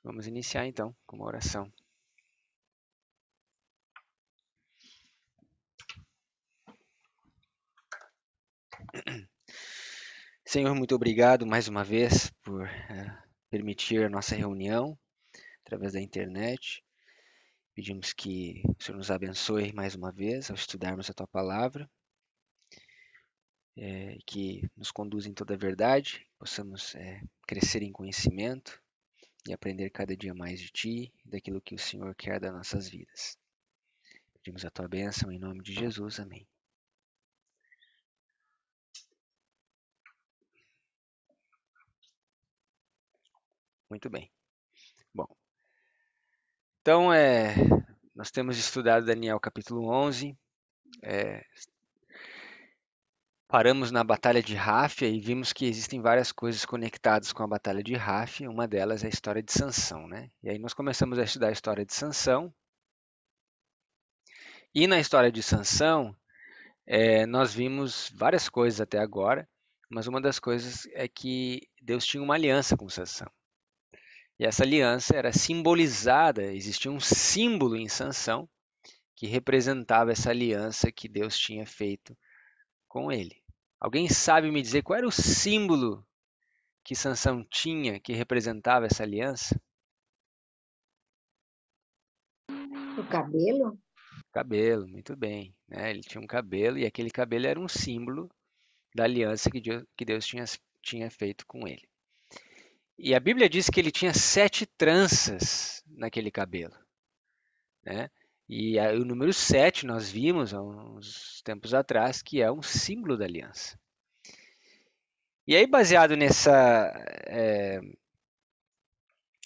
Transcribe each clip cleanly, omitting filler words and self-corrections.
Vamos iniciar então com uma oração. Senhor, muito obrigado mais uma vez por permitir a nossa reunião através da internet. Pedimos que o Senhor nos abençoe mais uma vez ao estudarmos a Tua Palavra, que nos conduza em toda a verdade, possamos crescer em conhecimento e aprender cada dia mais de Ti e daquilo que o Senhor quer das nossas vidas. Pedimos a Tua bênção em nome de Jesus. Amém. Muito bem. Bom, então nós temos estudado Daniel capítulo 11, paramos na Batalha de Ráfia e vimos que existem várias coisas conectadas com a Batalha de Ráfia, uma delas é a história de Sansão, né? E aí nós começamos a estudar a história de Sansão, e na história de Sansão nós vimos várias coisas até agora, mas uma das coisas é que Deus tinha uma aliança com Sansão. E essa aliança era simbolizada, existia um símbolo em Sansão que representava essa aliança que Deus tinha feito com ele. Alguém sabe me dizer qual era o símbolo que Sansão tinha que representava essa aliança? O cabelo? Cabelo, muito bem, né? Ele tinha um cabelo e aquele cabelo era um símbolo da aliança que Deus tinha feito com ele. E a Bíblia diz que ele tinha 7 tranças naquele cabelo, né? E o número 7 nós vimos há uns tempos atrás que é um símbolo da aliança. E aí, baseado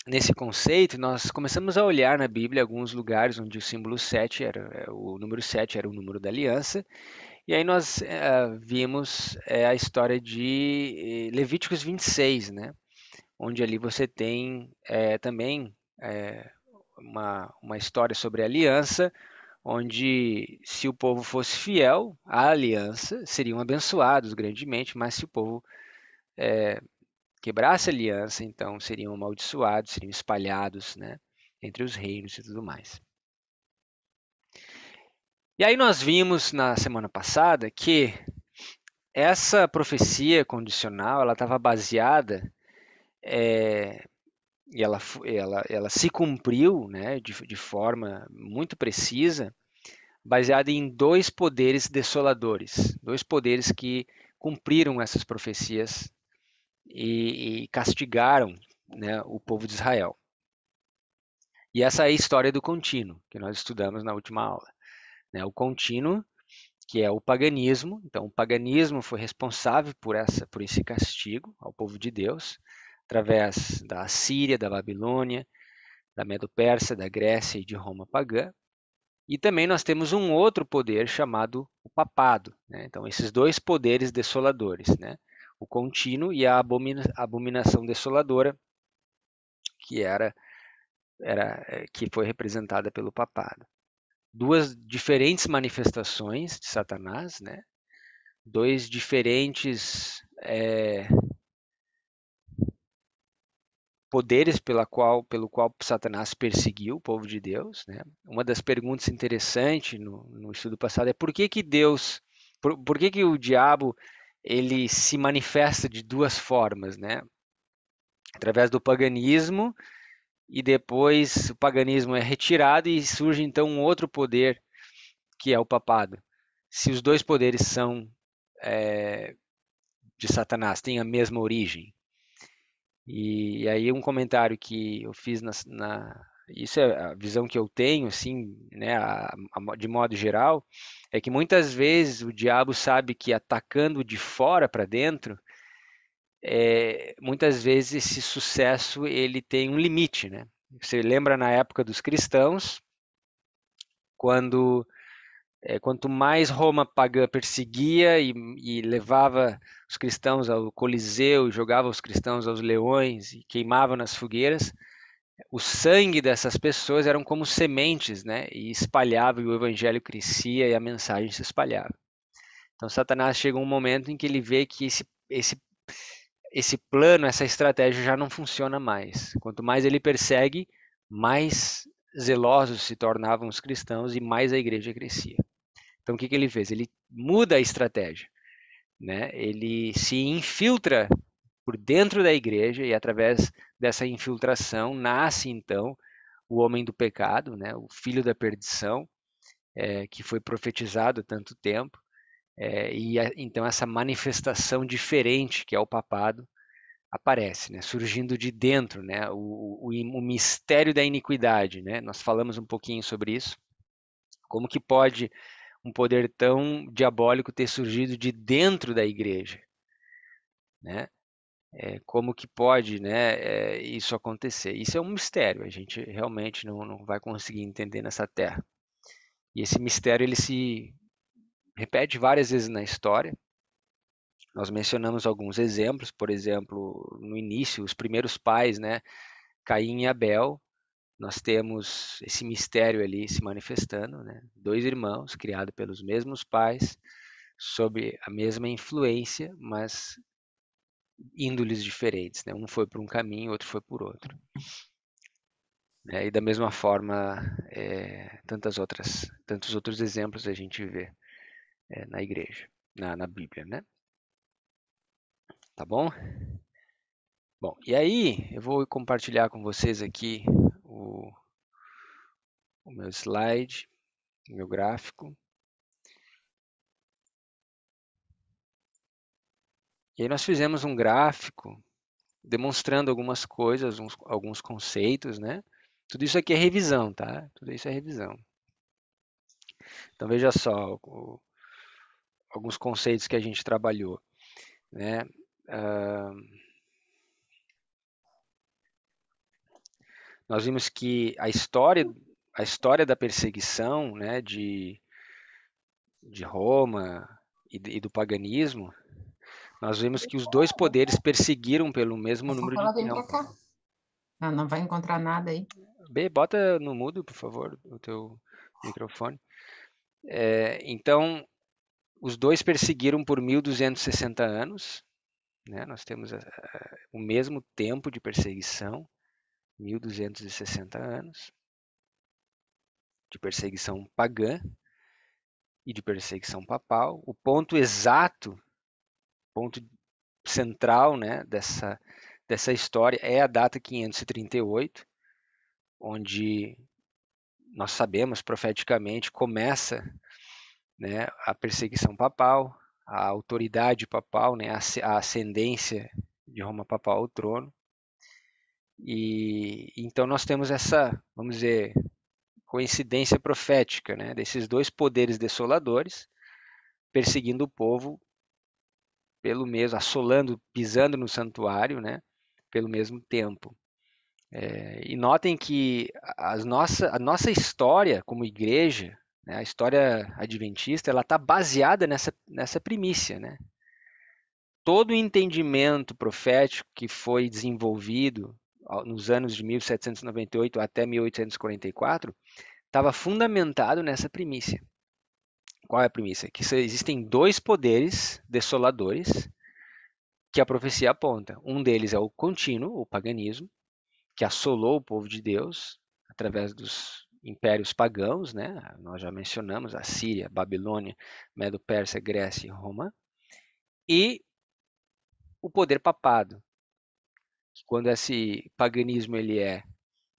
nesse conceito, nós começamos a olhar na Bíblia alguns lugares onde o símbolo 7 o número 7 era o número da aliança. E aí nós vimos a história de Levíticos 26, né? Onde ali você tem também uma história sobre a aliança, onde se o povo fosse fiel à aliança, seriam abençoados grandemente, mas se o povo quebrasse a aliança, então seriam amaldiçoados, seriam espalhados, né, entre os reinos e tudo mais. E aí nós vimos na semana passada que essa profecia condicional ela estava baseada e ela se cumpriu, né, de forma muito precisa, baseada em 2 poderes desoladores, 2 poderes que cumpriram essas profecias e castigaram, né, o povo de Israel. E essa é a história do contínuo, que nós estudamos na última aula, né? O contínuo, que é o paganismo. Então, o paganismo foi responsável por esse castigo ao povo de Deus, através da Síria, da Babilônia, da Medo-Pérsia, da Grécia e de Roma pagã. E também nós temos um outro poder chamado o papado, né? Então, esses 2 poderes desoladores, né? O contínuo e a abominação desoladora, que que foi representada pelo papado. 2 diferentes manifestações de Satanás, né? 2 diferentes poderes pelo qual Satanás perseguiu o povo de Deus, né? Uma das perguntas interessantes no estudo passado é por que que o diabo ele se manifesta de 2 formas, né? Através do paganismo e depois o paganismo é retirado e surge então um outro poder que é o papado. Se os 2 poderes são de Satanás, têm a mesma origem. E aí um comentário que eu fiz isso é a visão que eu tenho, assim, né, de modo geral, é que muitas vezes o diabo sabe que atacando de fora para dentro, muitas vezes esse sucesso ele tem um limite, né? Você lembra na época dos cristãos, quando quanto mais Roma pagã perseguia e levava os cristãos ao Coliseu, jogava os cristãos aos leões e queimava nas fogueiras, o sangue dessas pessoas eram como sementes, né? E espalhava, e o evangelho crescia e a mensagem se espalhava. Então Satanás chega um momento em que ele vê que esse plano, essa estratégia já não funciona mais. Quanto mais ele persegue, mais zelosos se tornavam os cristãos e mais a igreja crescia. Então, o que ele fez? Ele muda a estratégia, né? Ele se infiltra por dentro da igreja e através dessa infiltração nasce então o homem do pecado, né? O filho da perdição, que foi profetizado há tanto tempo, então essa manifestação diferente que é o papado aparece, né? Surgindo de dentro, né? O mistério da iniquidade, né? Nós falamos um pouquinho sobre isso. Como que pode um poder tão diabólico ter surgido de dentro da igreja, né? Como que pode, né, isso acontecer? Isso é um mistério, a gente realmente não vai conseguir entender nessa terra. E esse mistério ele se repete várias vezes na história. Nós mencionamos alguns exemplos, por exemplo, no início, os primeiros pais, né, Caim e Abel, nós temos esse mistério ali se manifestando, né? Dois irmãos criados pelos mesmos pais, sob a mesma influência, mas índoles diferentes, né? Um foi por um caminho, outro foi por outro. E da mesma forma, tantos outros exemplos a gente vê na igreja, na Bíblia, né? Tá bom? Bom, e aí eu vou compartilhar com vocês aqui o meu slide, o meu gráfico. E aí nós fizemos um gráfico demonstrando algumas coisas, alguns conceitos, né? Tudo isso aqui é revisão, tá? Tudo isso é revisão. Então veja só alguns conceitos que a gente trabalhou, né? Nós vimos que a história da perseguição, né, de Roma e do paganismo, nós vimos que os dois poderes perseguiram pelo mesmo Essa número de fala vem para tempo. cá. Não vai encontrar nada aí. B, bota no mudo, por favor, o teu microfone. Então, os dois perseguiram por 1260 anos, né? Nós temos o mesmo tempo de perseguição, 1260 anos, de perseguição pagã e de perseguição papal. O ponto exato, ponto central, né, dessa história é a data 538, onde nós sabemos profeticamente começa, né, a perseguição papal, a autoridade papal, né, a ascendência de Roma papal ao trono. E então nós temos essa, vamos dizer, coincidência profética, né, desses dois poderes desoladores perseguindo o povo pelo mesmo, assolando, pisando no santuário, né, pelo mesmo tempo. E notem que a nossa história como igreja, né, a história adventista, ela está baseada nessa primícia, né? Todo o entendimento profético que foi desenvolvido nos anos de 1798 até 1844 estava fundamentado nessa primícia. Qual é a primícia? Que existem dois poderes desoladores que a profecia aponta. Um deles é o contínuo, o paganismo, que assolou o povo de Deus através dos impérios pagãos, né? Nós já mencionamos a Síria, Babilônia, Medo-Pérsia, Grécia e Roma. E o poder papado, que quando esse paganismo ele é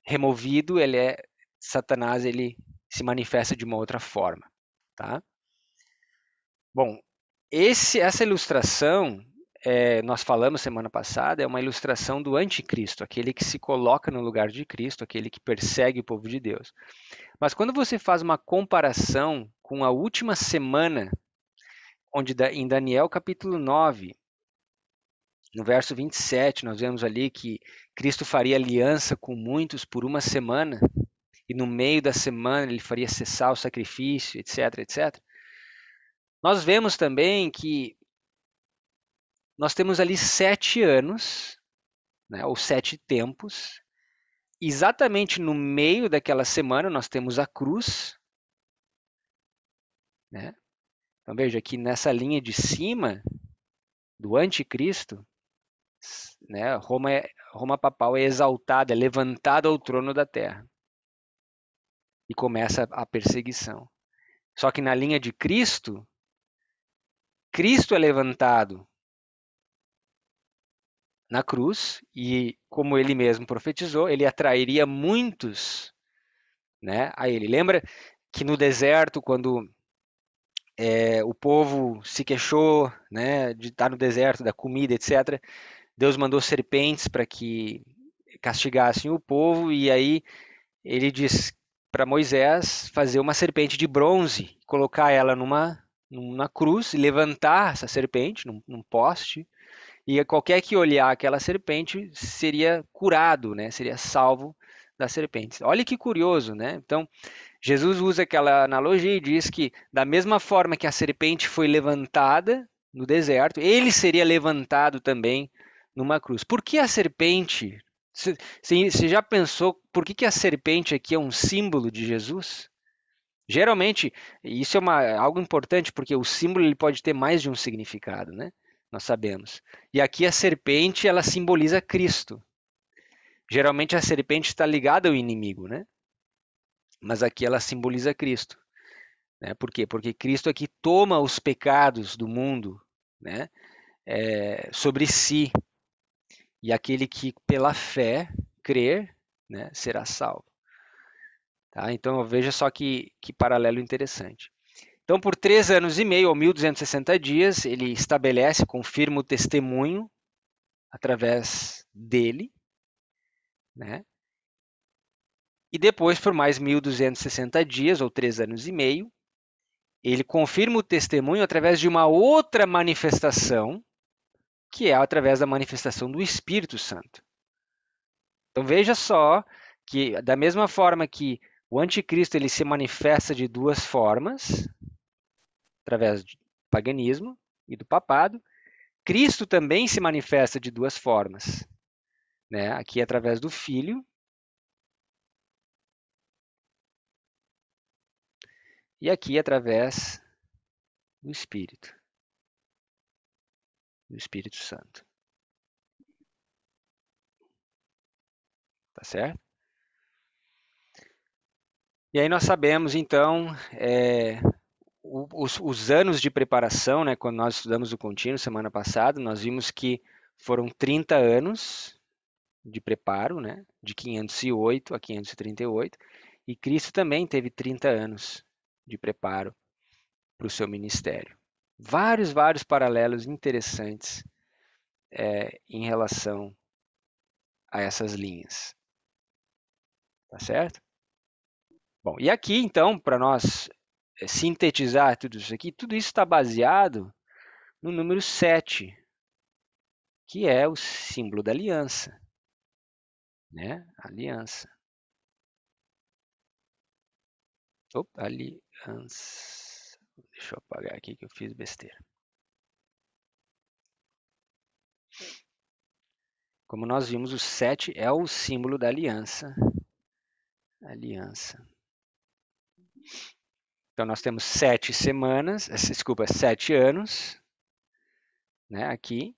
removido, Satanás ele se manifesta de uma outra forma, tá? Bom, essa ilustração nós falamos semana passada, é uma ilustração do anticristo, aquele que se coloca no lugar de Cristo, aquele que persegue o povo de Deus. Mas quando você faz uma comparação com a última semana, onde em Daniel capítulo 9, no verso 27, nós vemos ali que Cristo faria aliança com muitos por uma semana, e no meio da semana ele faria cessar o sacrifício, etc, etc. Nós vemos também que nós temos ali 7 anos, né, ou 7 tempos. Exatamente no meio daquela semana nós temos a cruz, né? Então veja que nessa linha de cima do anticristo né? Roma papal é exaltada, é levantada ao trono da terra. E começa a perseguição. Só que na linha de Cristo, Cristo é levantado na cruz e, como ele mesmo profetizou, ele atrairia muitos, né, a ele. Lembra que no deserto, quando o povo se queixou, né, de estar no deserto, da comida, etc., Deus mandou serpentes para que castigassem o povo, e aí ele diz para Moisés fazer uma serpente de bronze, colocar ela numa cruz e levantar essa serpente num poste, e qualquer que olhar aquela serpente seria curado, né? Seria salvo das serpentes. Olha que curioso, né? Então, Jesus usa aquela analogia e diz que da mesma forma que a serpente foi levantada no deserto, ele seria levantado também numa cruz. Por que a serpente? Você já pensou por que a serpente aqui é um símbolo de Jesus? Geralmente, isso é algo importante, porque o símbolo ele pode ter mais de um significado, né? Nós sabemos. E aqui a serpente, ela simboliza Cristo. Geralmente a serpente está ligada ao inimigo, né? Mas aqui ela simboliza Cristo. Né? Por quê? Porque Cristo aqui toma os pecados do mundo, né? Sobre si. E aquele que pela fé crer, né, será salvo. Tá? Então veja só que paralelo interessante. Então, por 3 anos e meio, ou 1.260 dias, ele estabelece, confirma o testemunho através dele, né? E depois, por mais 1.260 dias, ou 3 anos e meio, ele confirma o testemunho através de uma outra manifestação, que é através da manifestação do Espírito Santo. Então veja só que, da mesma forma que o anticristo ele se manifesta de duas formas, através do paganismo e do papado, Cristo também se manifesta de duas formas, né? Aqui através do Filho e aqui através do Espírito Santo. Tá certo? E aí nós sabemos, então, os anos de preparação, né? Quando nós estudamos o contínuo semana passada, nós vimos que foram 30 anos de preparo, né? De 508 a 538, e Cristo também teve 30 anos de preparo para o seu ministério. Vários paralelos interessantes em relação a essas linhas. Tá certo? Bom, e aqui, então, para nós sintetizar tudo isso aqui, tudo isso está baseado no número 7, que é o símbolo da aliança. Né? Aliança. Opa, aliança. Deixa eu apagar aqui que eu fiz besteira. Como nós vimos, o 7 é o símbolo da aliança. Aliança. Então, nós temos 7 semanas, 7 anos, né? Aqui,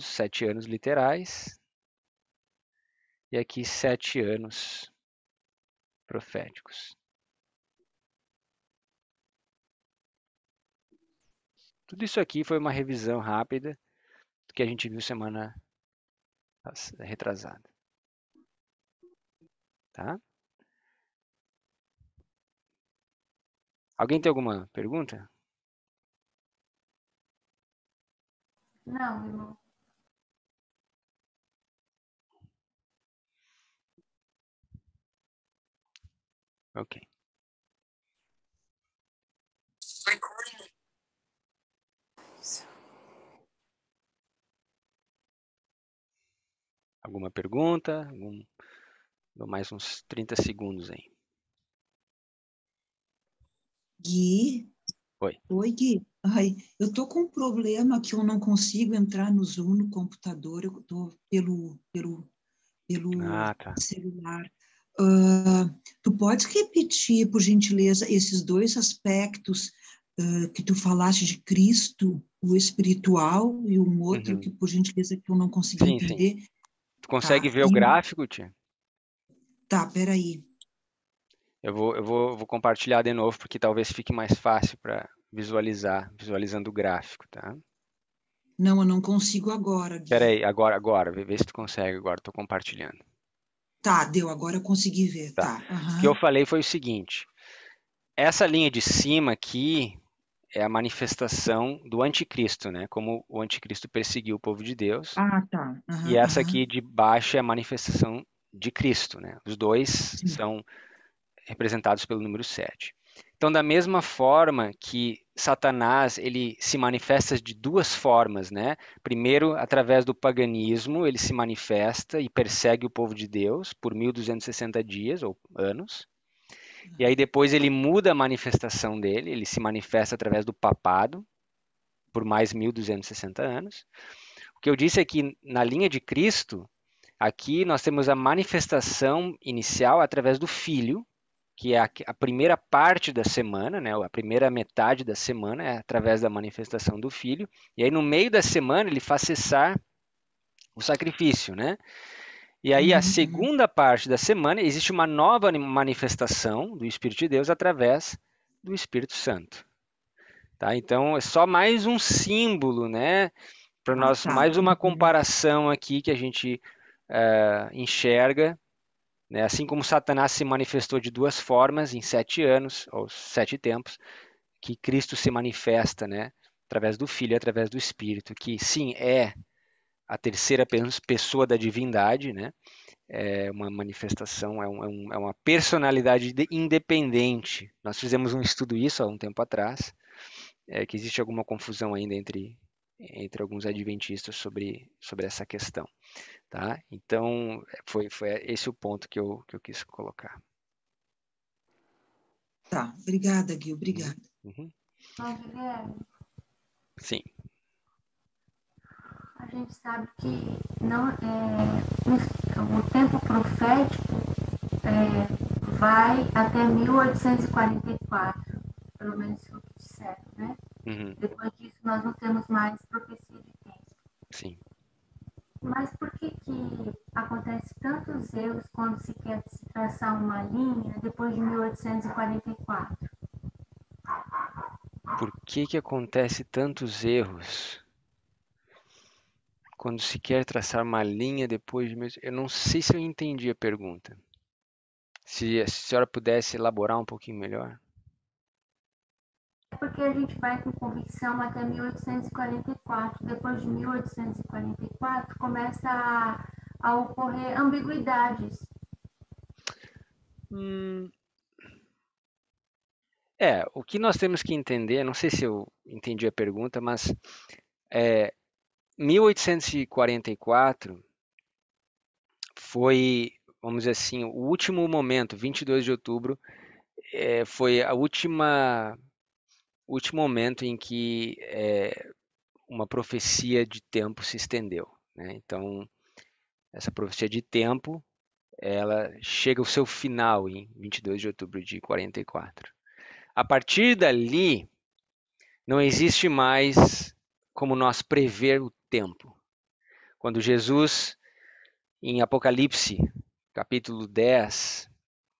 7 anos literais, e aqui 7 anos proféticos. Tudo isso aqui foi uma revisão rápida do que a gente viu semana retrasada. Tá? Alguém tem alguma pergunta? Não, irmão. Ok. Alguma pergunta? Dou mais uns 30 segundos aí. Gui? Oi. Oi, Gui. Ai, eu tô com um problema que eu não consigo entrar no Zoom no computador, eu tô pelo Tá. celular. Tu pode repetir, por gentileza, esses dois aspectos que tu falaste de Cristo, o espiritual e um outro Uhum. que, por gentileza, que eu não consegui Sim, entender. Tu consegue Tá, ver o gráfico, tia? tá, peraí. Eu vou compartilhar de novo, porque talvez fique mais fácil para visualizando o gráfico, tá? Não, eu não consigo agora, Espera Gui. aí, agora, vê se tu consegue agora, estou compartilhando. Tá, deu, agora eu consegui ver, Tá. tá. O que eu Aham. falei foi o seguinte, essa linha de cima aqui é a manifestação do anticristo, né? Como o anticristo perseguiu o povo de Deus, Ah, tá. e Aham, essa aham. aqui de baixo é a manifestação de Cristo, né? Os dois Sim. são representados pelo número 7. Então, da mesma forma que Satanás ele se manifesta de duas formas, né? Primeiro, através do paganismo, ele se manifesta e persegue o povo de Deus por 1260 dias ou anos. E aí depois ele muda a manifestação dele, ele se manifesta através do papado por mais 1260 anos. O que eu disse é que na linha de Cristo, aqui nós temos a manifestação inicial através do Filho, que é a primeira parte da semana, né? A primeira metade da semana é através da manifestação do Filho. E aí no meio da semana ele faz cessar o sacrifício, né? E aí a Uhum, uhum. segunda parte da semana existe uma nova manifestação do Espírito de Deus através do Espírito Santo. Tá? Então é só mais um símbolo, né? Para Ah, nós, tá. mais uma Uhum. comparação aqui que a gente enxerga, né? Assim como Satanás se manifestou de duas formas em 7 anos, ou 7 tempos, que Cristo se manifesta, né? Através do Filho e através do Espírito, que sim, é a terceira pessoa da divindade, né? É uma manifestação, é uma personalidade independente. Nós fizemos um estudo isso há um tempo atrás, que existe alguma confusão ainda entre alguns adventistas sobre essa questão, tá? Então, foi esse o ponto que eu quis colocar. Tá, obrigada, Gui, Uhum, obrigada. uhum. Então, Guilherme, Sim. a gente sabe que não o tempo profético vai até 1844, pelo menos foi o que disseram, né? Uhum, Depois disso, nós não temos mais profecia de tempo. sim. Mas por que acontece tantos erros quando se quer se traçar uma linha depois de 1844? Por que acontece tantos erros quando se quer traçar uma linha depois de... Eu não sei se eu entendi a pergunta. Se a senhora pudesse elaborar um pouquinho melhor. É porque a gente vai com convicção até 1844. Depois de 1844, começa a ocorrer ambiguidades. Hum, o que nós temos que entender, não sei se eu entendi a pergunta, mas 1844 foi, vamos dizer assim, o último momento, 22 de outubro, foi a último momento em que uma profecia de tempo se estendeu, né? Então, essa profecia de tempo, ela chega ao seu final em 22 de outubro de 44. A partir dali, não existe mais como nós prever o tempo. Quando Jesus, em Apocalipse, capítulo 10,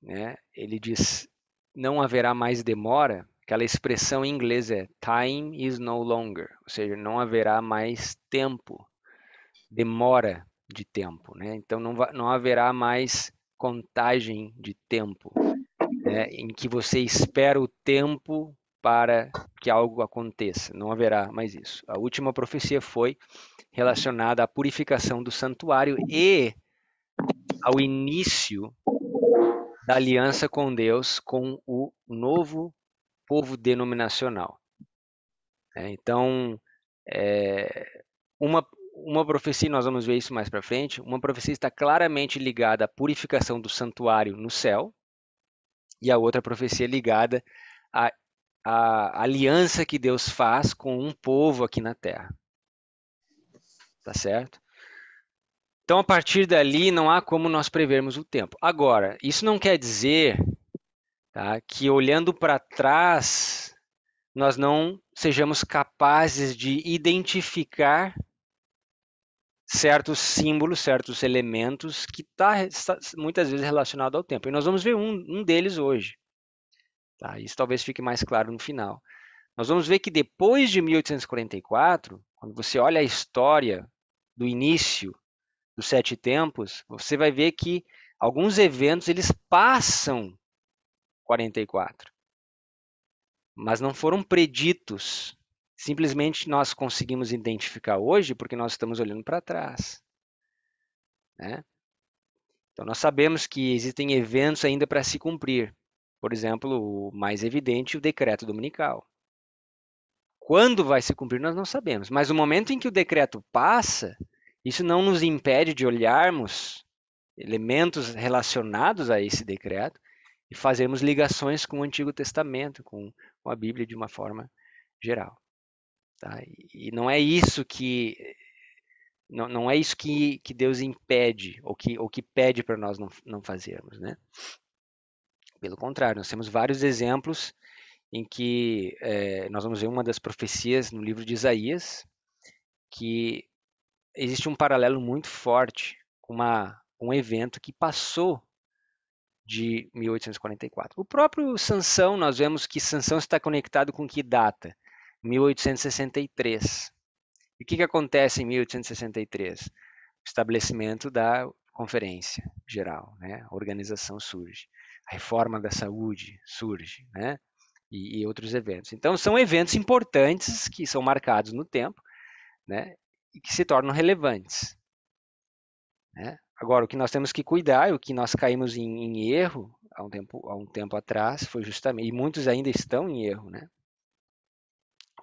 né, ele diz: não haverá mais demora. Aquela expressão em inglês é time is no longer, ou seja, não haverá mais tempo, demora de tempo, né? Então não haverá mais contagem de tempo, né, em que você espera o tempo para que algo aconteça. Não haverá mais isso. A última profecia foi relacionada à purificação do santuário e ao início da aliança com Deus, com o novo povo denominacional. Então, uma profecia, nós vamos ver isso mais para frente, uma profecia está claramente ligada à purificação do santuário no céu, e a outra profecia ligada à aliança que Deus faz com um povo aqui na terra. Tá certo? Então, a partir dali, não há como nós prevermos o tempo. Agora, isso não quer dizer, tá, que olhando para trás, nós não sejamos capazes de identificar certos símbolos, certos elementos que está muitas vezes relacionado ao tempo. E nós vamos ver um deles hoje. Tá? Isso talvez fique mais claro no final. Nós vamos ver que depois de 1844, quando você olha a história do início dos Sete Tempos, você vai ver que alguns eventos eles passam 44, mas não foram preditos. Simplesmente nós conseguimos identificar hoje porque nós estamos olhando para trás, né? Então nós sabemos que existem eventos ainda para se cumprir. Por exemplo, o mais evidente, o decreto dominical. Quando vai se cumprir, nós não sabemos. Mas no momento em que o decreto passa, isso não nos impede de olharmos elementos relacionados a esse decreto e fazermos ligações com o Antigo Testamento, com a Bíblia de uma forma geral. Tá? E não é isso que não é isso que Deus impede ou que pede para nós não fazermos, né? Pelo contrário, nós temos vários exemplos em que nós vamos ver uma das profecias no livro de Isaías, que existe um paralelo muito forte com um evento que passou de 1844. O próprio Sansão, nós vemos que Sansão está conectado com que data? 1863. E o que acontece em 1863? O estabelecimento da Conferência Geral, né? A organização surge. A reforma da saúde surge, né? E outros eventos. Então, são eventos importantes que são marcados no tempo, né? E que se tornam relevantes, né? Agora, o que nós temos que cuidar, o que nós caímos em erro há um tempo atrás, foi justamente, e muitos ainda estão em erro, né?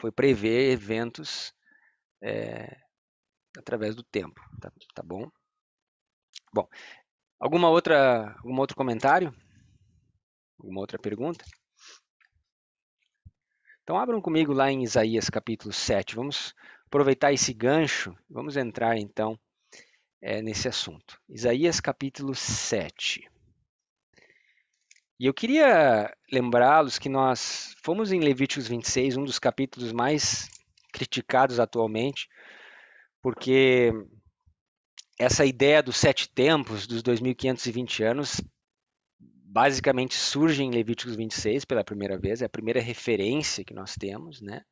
Foi prever eventos através do tempo, tá bom? Bom, algum outro comentário? Alguma outra pergunta? Então abram comigo lá em Isaías capítulo 7. Vamos aproveitar esse gancho, vamos entrar então nesse assunto. Isaías capítulo 7. E eu queria lembrá-los que nós fomos em Levíticos 26, um dos capítulos mais criticados atualmente, porque essa ideia dos 7 tempos, dos 2520 anos, basicamente surge em Levíticos 26 pela primeira vez, é a primeira referência que nós temos, né?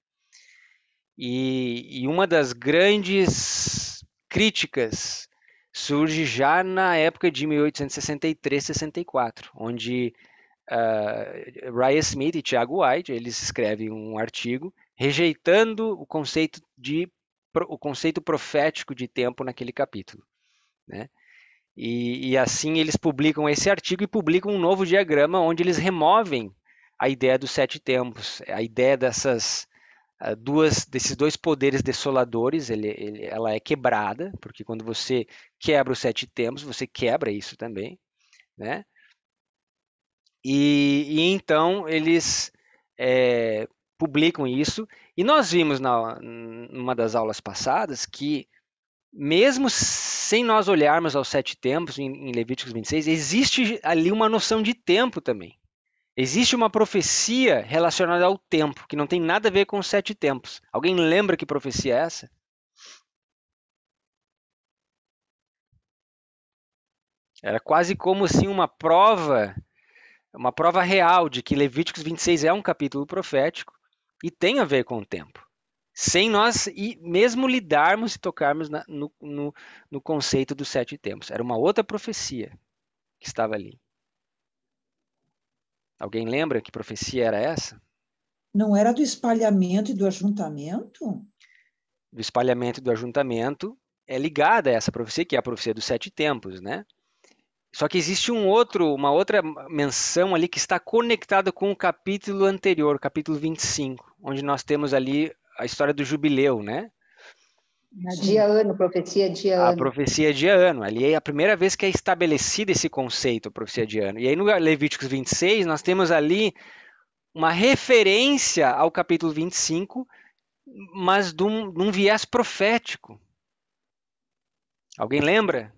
E uma das grandes críticas surge já na época de 1863-64, onde Ryan Smith e Tiago White eles escrevem um artigo rejeitando o conceito profético de tempo naquele capítulo, né? E assim eles publicam esse artigo e publicam um novo diagrama onde eles removem a ideia dos 7 tempos, a ideia desses dois poderes desoladores, ela é quebrada, porque quando você quebra os 7 tempos, você quebra isso também, né? E então eles publicam isso, e nós vimos numa das aulas passadas que mesmo sem nós olharmos aos 7 tempos em Levíticos 26, existe ali uma noção de tempo também. Existe uma profecia relacionada ao tempo, que não tem nada a ver com os 7 tempos. Alguém lembra que profecia é essa? Era quase como assim uma prova real de que Levíticos 26 é um capítulo profético e tem a ver com o tempo. Sem nós mesmo lidarmos e tocarmos no conceito dos 7 tempos. Era uma outra profecia que estava ali. Alguém lembra que profecia era essa? Não era do espalhamento e do ajuntamento? Do espalhamento e do ajuntamento é ligada a essa profecia, que é a profecia dos 7 tempos, né? Só que existe uma outra menção ali que está conectada com o capítulo anterior, capítulo 25, onde nós temos ali a história do jubileu, né? Dia-ano, profecia dia-ano. A profecia dia-ano. Ali é a primeira vez que é estabelecido esse conceito, a profecia dia-ano. E aí no Levíticos 26, nós temos ali uma referência ao capítulo 25, mas de um viés profético. Alguém lembra?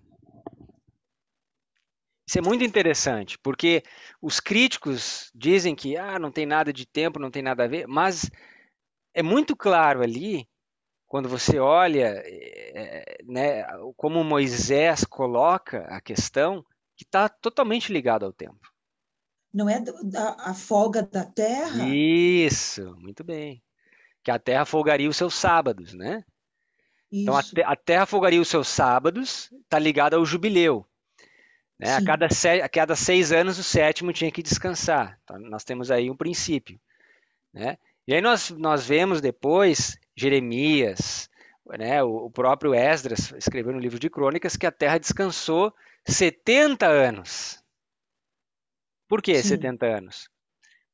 Isso é muito interessante, porque os críticos dizem que não tem nada de tempo, não tem nada a ver, mas é muito claro ali, quando você olha, né, como Moisés coloca a questão, que está totalmente ligado ao tempo. Não é a folga da terra? Isso, muito bem. Que a terra folgaria os seus sábados, né? Então Isso, a terra folgaria os seus sábados, está ligado ao jubileu. Né? A sim. cada 6 anos, o sétimo tinha que descansar. Então, nós temos aí um princípio. Né? E aí nós vemos depois Jeremias, né? O próprio Esdras escreveu no livro de Crônicas que a terra descansou 70 anos. Por que Sim, 70 anos?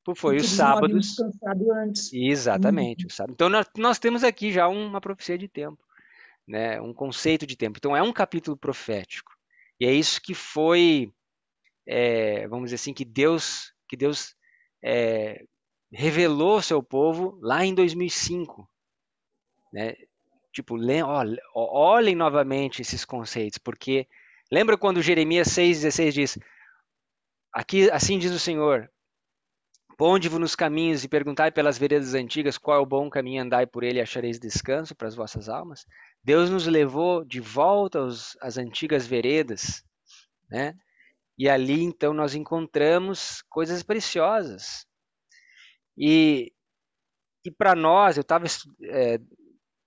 Foi porque os eles não haviam sábados. descansado antes. Exatamente. Então nós temos aqui já uma profecia de tempo. Né, um conceito de tempo. Então é um capítulo profético. E é isso que foi, vamos dizer assim, que Deus revelou ao seu povo lá em 2005. Né? Tipo, olhem novamente esses conceitos, porque lembra quando Jeremias 6,16 diz: aqui, assim diz o Senhor, ponde-vos nos caminhos e perguntai pelas veredas antigas qual é o bom caminho, andai por ele e achareis descanso para as vossas almas. Deus nos levou de volta às antigas veredas, né? E ali então nós encontramos coisas preciosas. E para nós, eu estava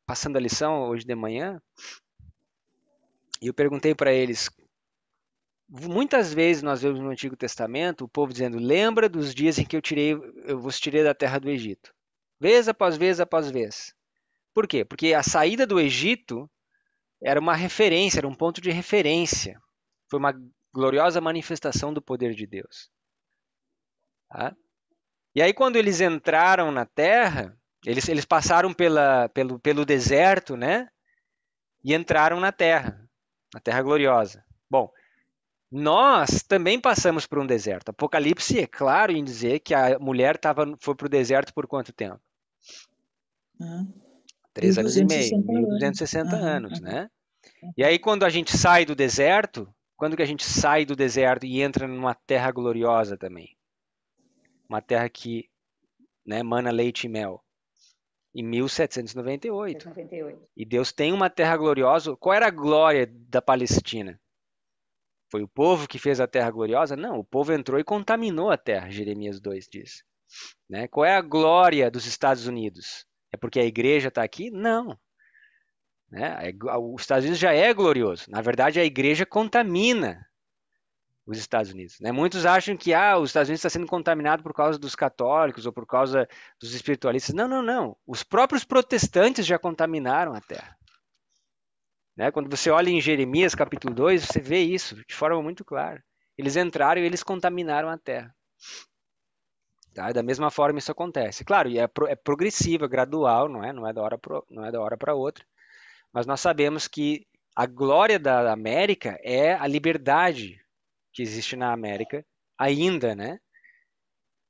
passando a lição hoje de manhã e eu perguntei para eles. Muitas vezes nós vemos no Antigo Testamento o povo dizendo: lembra dos dias em que eu vos tirei da terra do Egito. Vez após vez após vez. Por quê? Porque a saída do Egito era uma referência, era um ponto de referência. Foi uma gloriosa manifestação do poder de Deus. Tá? E aí, quando eles entraram na terra, eles passaram pelo deserto, né? E entraram na terra gloriosa. Bom, nós também passamos por um deserto. Apocalipse é claro em dizer que a mulher foi para o deserto por quanto tempo? 3 anos e meio, 1260 anos. 1260 anos, né? E aí quando a gente sai do deserto, quando que a gente sai do deserto e entra numa terra gloriosa também? Uma terra que, né, mana leite e mel. Em 1798. 98. E Deus tem uma terra gloriosa. Qual era a glória da Palestina? Foi o povo que fez a terra gloriosa? Não, o povo entrou e contaminou a terra, Jeremias 2 diz. Né? Qual é a glória dos Estados Unidos? É porque a igreja está aqui? Não. Né? Os Estados Unidos já é glorioso. Na verdade, a igreja contamina os Estados Unidos. Né? Muitos acham que os Estados Unidos está sendo contaminado por causa dos católicos ou por causa dos espiritualistas. Não, não, não. Os próprios protestantes já contaminaram a terra. Né? Quando você olha em Jeremias capítulo 2, você vê isso de forma muito clara. Eles entraram e eles contaminaram a terra. Tá? Da mesma forma isso acontece. Claro, e é progressivo, é gradual, não é? Não é da hora para outra. Mas nós sabemos que a glória da América é a liberdade que existe na América ainda, né?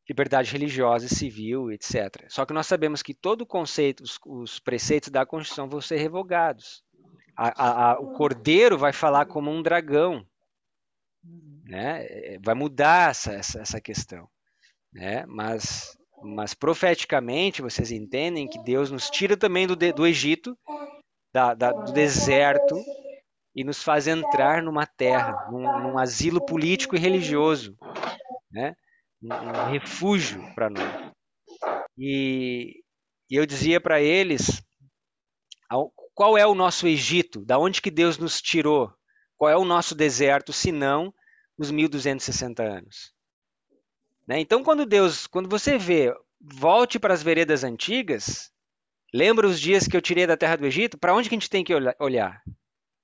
Liberdade religiosa, civil, etc. Só que nós sabemos que todo o conceito, os preceitos da Constituição vão ser revogados. O cordeiro vai falar como um dragão, né? Vai mudar essa questão, né? Mas profeticamente vocês entendem que Deus nos tira também do Egito, do deserto, e nos faz entrar numa terra, num asilo político e religioso, né? Um refúgio para nós. E eu dizia para eles, qual é o nosso Egito? Da onde que Deus nos tirou? Qual é o nosso deserto, se não os 1260 anos? Né? Então, quando você vê, volte para as veredas antigas, lembra os dias que eu tirei da terra do Egito? Para onde que a gente tem que olhar?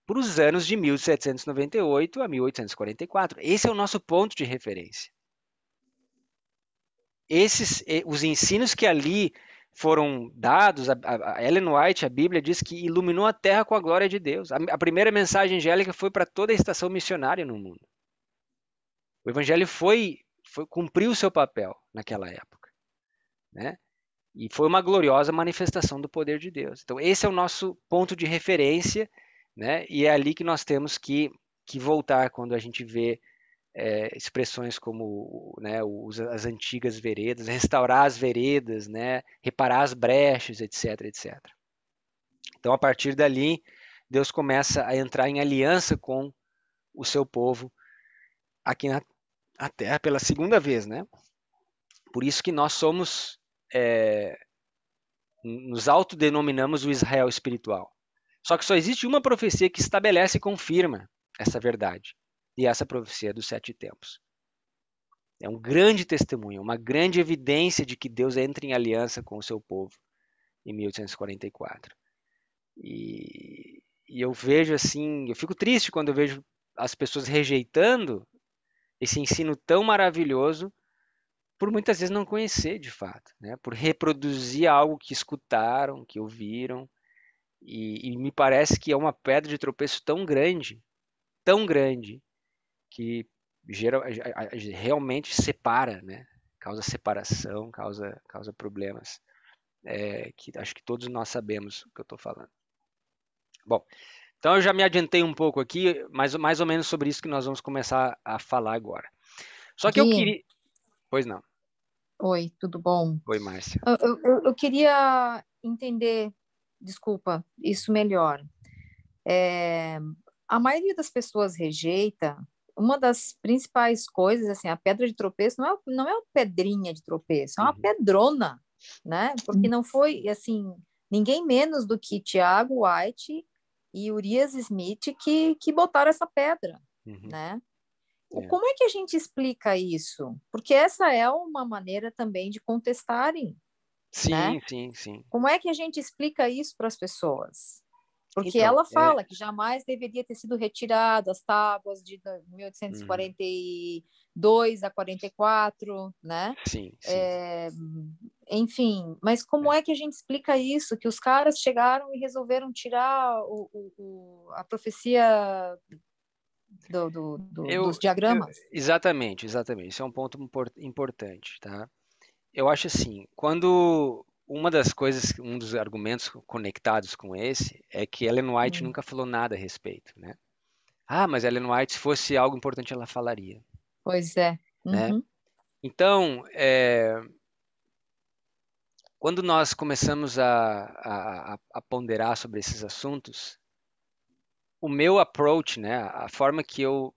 Para os anos de 1798 a 1844. Esse é o nosso ponto de referência. Os ensinos que ali foram dados, a Ellen White, a Bíblia, diz que iluminou a terra com a glória de Deus. A primeira mensagem angélica foi para toda a estação missionária no mundo. O evangelho cumpriu o seu papel naquela época. Né? E foi uma gloriosa manifestação do poder de Deus. Então, esse é o nosso ponto de referência, né? E é ali que nós temos que voltar quando a gente vê expressões como, né, as antigas veredas, restaurar as veredas, né, reparar as brechas, etc, etc. Então, a partir dali, Deus começa a entrar em aliança com o seu povo aqui na Terra pela segunda vez, né? Por isso que nós somos, nos autodenominamos o Israel espiritual. Só que só existe uma profecia que estabelece e confirma essa verdade. E essa profecia é dos 7 tempos. É um grande testemunho, uma grande evidência de que Deus entra em aliança com o seu povo em 1844. E eu vejo assim, eu fico triste quando eu vejo as pessoas rejeitando esse ensino tão maravilhoso por muitas vezes não conhecer de fato, né? Por reproduzir algo que escutaram, que ouviram, e me parece que é uma pedra de tropeço tão grande, que realmente separa, né? Causa separação, causa problemas, que acho que todos nós sabemos o que eu estou falando. Bom, então eu já me adiantei um pouco aqui, mas mais ou menos sobre isso que nós vamos começar a falar agora. Só que eu Gui, queria... Pois não. oi, tudo bom? Oi, Márcia. Eu queria entender, desculpa, isso melhor. A maioria das pessoas rejeita. Uma das principais coisas, assim, a pedra de tropeço não é uma pedrinha de tropeço, é uma pedrona, né? Porque não foi, assim, ninguém menos do que Tiago White e Urias Smith que botaram essa pedra, né? Como é que a gente explica isso? Porque essa é uma maneira também de contestarem, Sim, né? sim. Como é que a gente explica isso para as pessoas? Porque Então, ela fala que jamais deveria ter sido retirado as tábuas de 1842 a 44, né? Sim. Enfim, mas como é que a gente explica isso? Que os caras chegaram e resolveram tirar a profecia dos diagramas? Exatamente. Isso é um ponto importante, tá? Eu acho assim, quando uma das coisas, um dos argumentos conectados com esse é que Ellen White nunca falou nada a respeito, né? Ah, mas Ellen White, se fosse algo importante, ela falaria. Pois é. Né? Então, quando nós começamos a ponderar sobre esses assuntos, o meu approach, né, a forma que eu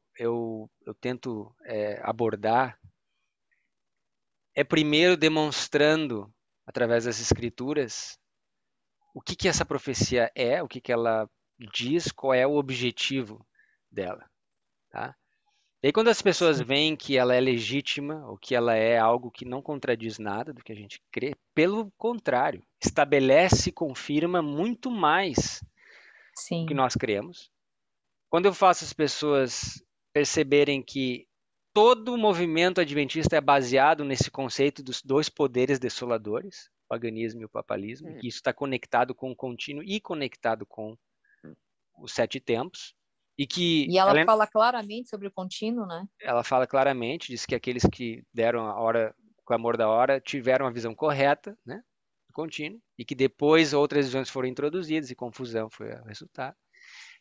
tento abordar é primeiro demonstrando, através das escrituras, o que essa profecia é, o que ela diz, qual é o objetivo dela. Tá? E aí quando as pessoas veem que ela é legítima, ou que ela é algo que não contradiz nada do que a gente crê, pelo contrário, estabelece e confirma muito mais o que nós cremos. Quando eu faço as pessoas perceberem que todo o movimento adventista é baseado nesse conceito dos 2 poderes desoladores, o paganismo e o papalismo, que isso está conectado com o contínuo e conectado com os 7 tempos. E ela fala claramente sobre o contínuo, né? Ela fala claramente, diz que aqueles que deram o clamor da hora tiveram a visão correta, né, do contínuo, e que depois outras visões foram introduzidas e confusão foi o resultado.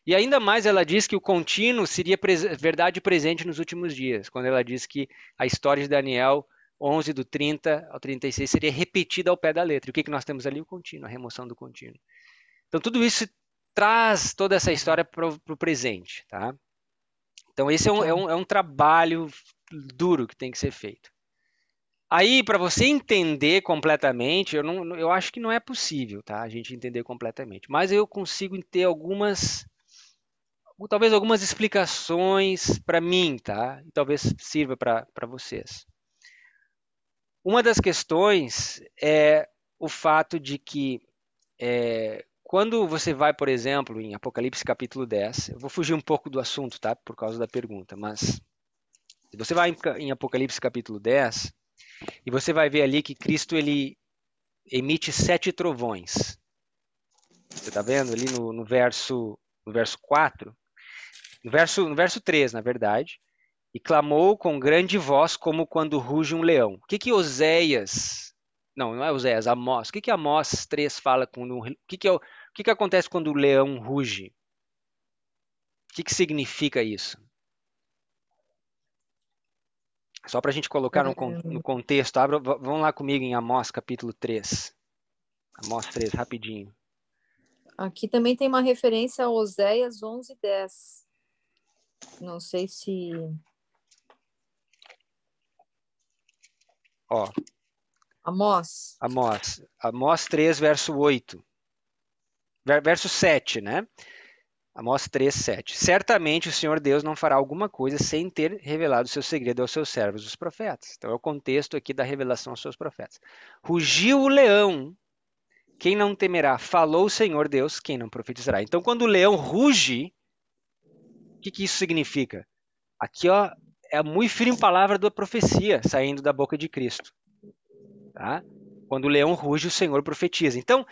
E ainda mais ela diz que o contínuo seria verdade presente nos últimos dias, quando ela diz que a história de Daniel 11, do 30 ao 36, seria repetida ao pé da letra. E o que nós temos ali? O contínuo, a remoção do contínuo. Então tudo isso traz toda essa história para o presente, tá? Então esse é um trabalho duro que tem que ser feito. Aí, para você entender completamente, eu acho que não é possível, tá? A gente entender completamente. Mas eu consigo ter talvez algumas explicações para mim, tá? E talvez sirva para vocês. Uma das questões é o fato de que quando você vai, por exemplo, em Apocalipse capítulo 10, eu vou fugir um pouco do assunto, tá? Por causa da pergunta, mas se você vai em Apocalipse capítulo 10, e você vai ver ali que Cristo ele emite 7 trovões. Você está vendo ali no verso 4? No verso 3, na verdade. E clamou com grande voz como quando ruge um leão. O que Oséias... Não é Oséias, Amós. O que Amós 3 fala quando... O que acontece quando o leão ruge? O que significa isso? Só para a gente colocar no contexto, vamos lá comigo em Amós capítulo 3. Amós 3, rapidinho. Aqui também tem uma referência a Oséias 11:10. Não sei se... Ó, Amós. Amós 3, verso 8. Verso 7, né? Amós 3, 7. Certamente o Senhor Deus não fará alguma coisa sem ter revelado o seu segredo aos seus servos, os profetas. Então é o contexto aqui da revelação aos seus profetas. Rugiu o leão, quem não temerá? Falou o Senhor Deus, quem não profetizará? Então quando o leão ruge, o que isso significa? Aqui, ó, é muito firme palavra da profecia saindo da boca de Cristo. Tá? Quando o leão ruge, o Senhor profetiza. Então,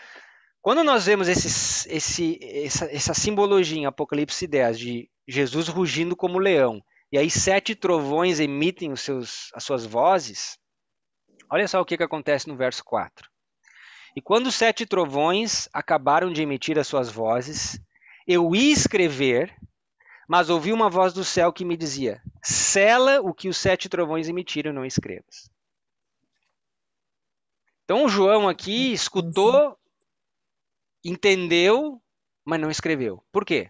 quando nós vemos essa simbologia em Apocalipse 10 de Jesus rugindo como leão, e aí 7 trovões emitem as suas vozes, olha só o que acontece no verso 4. E quando os 7 trovões acabaram de emitir as suas vozes, eu ia escrever, mas ouvi uma voz do céu que me dizia: sela o que os 7 trovões emitiram, não escrevas. Então o João aqui escutou, entendeu, mas não escreveu. Por quê?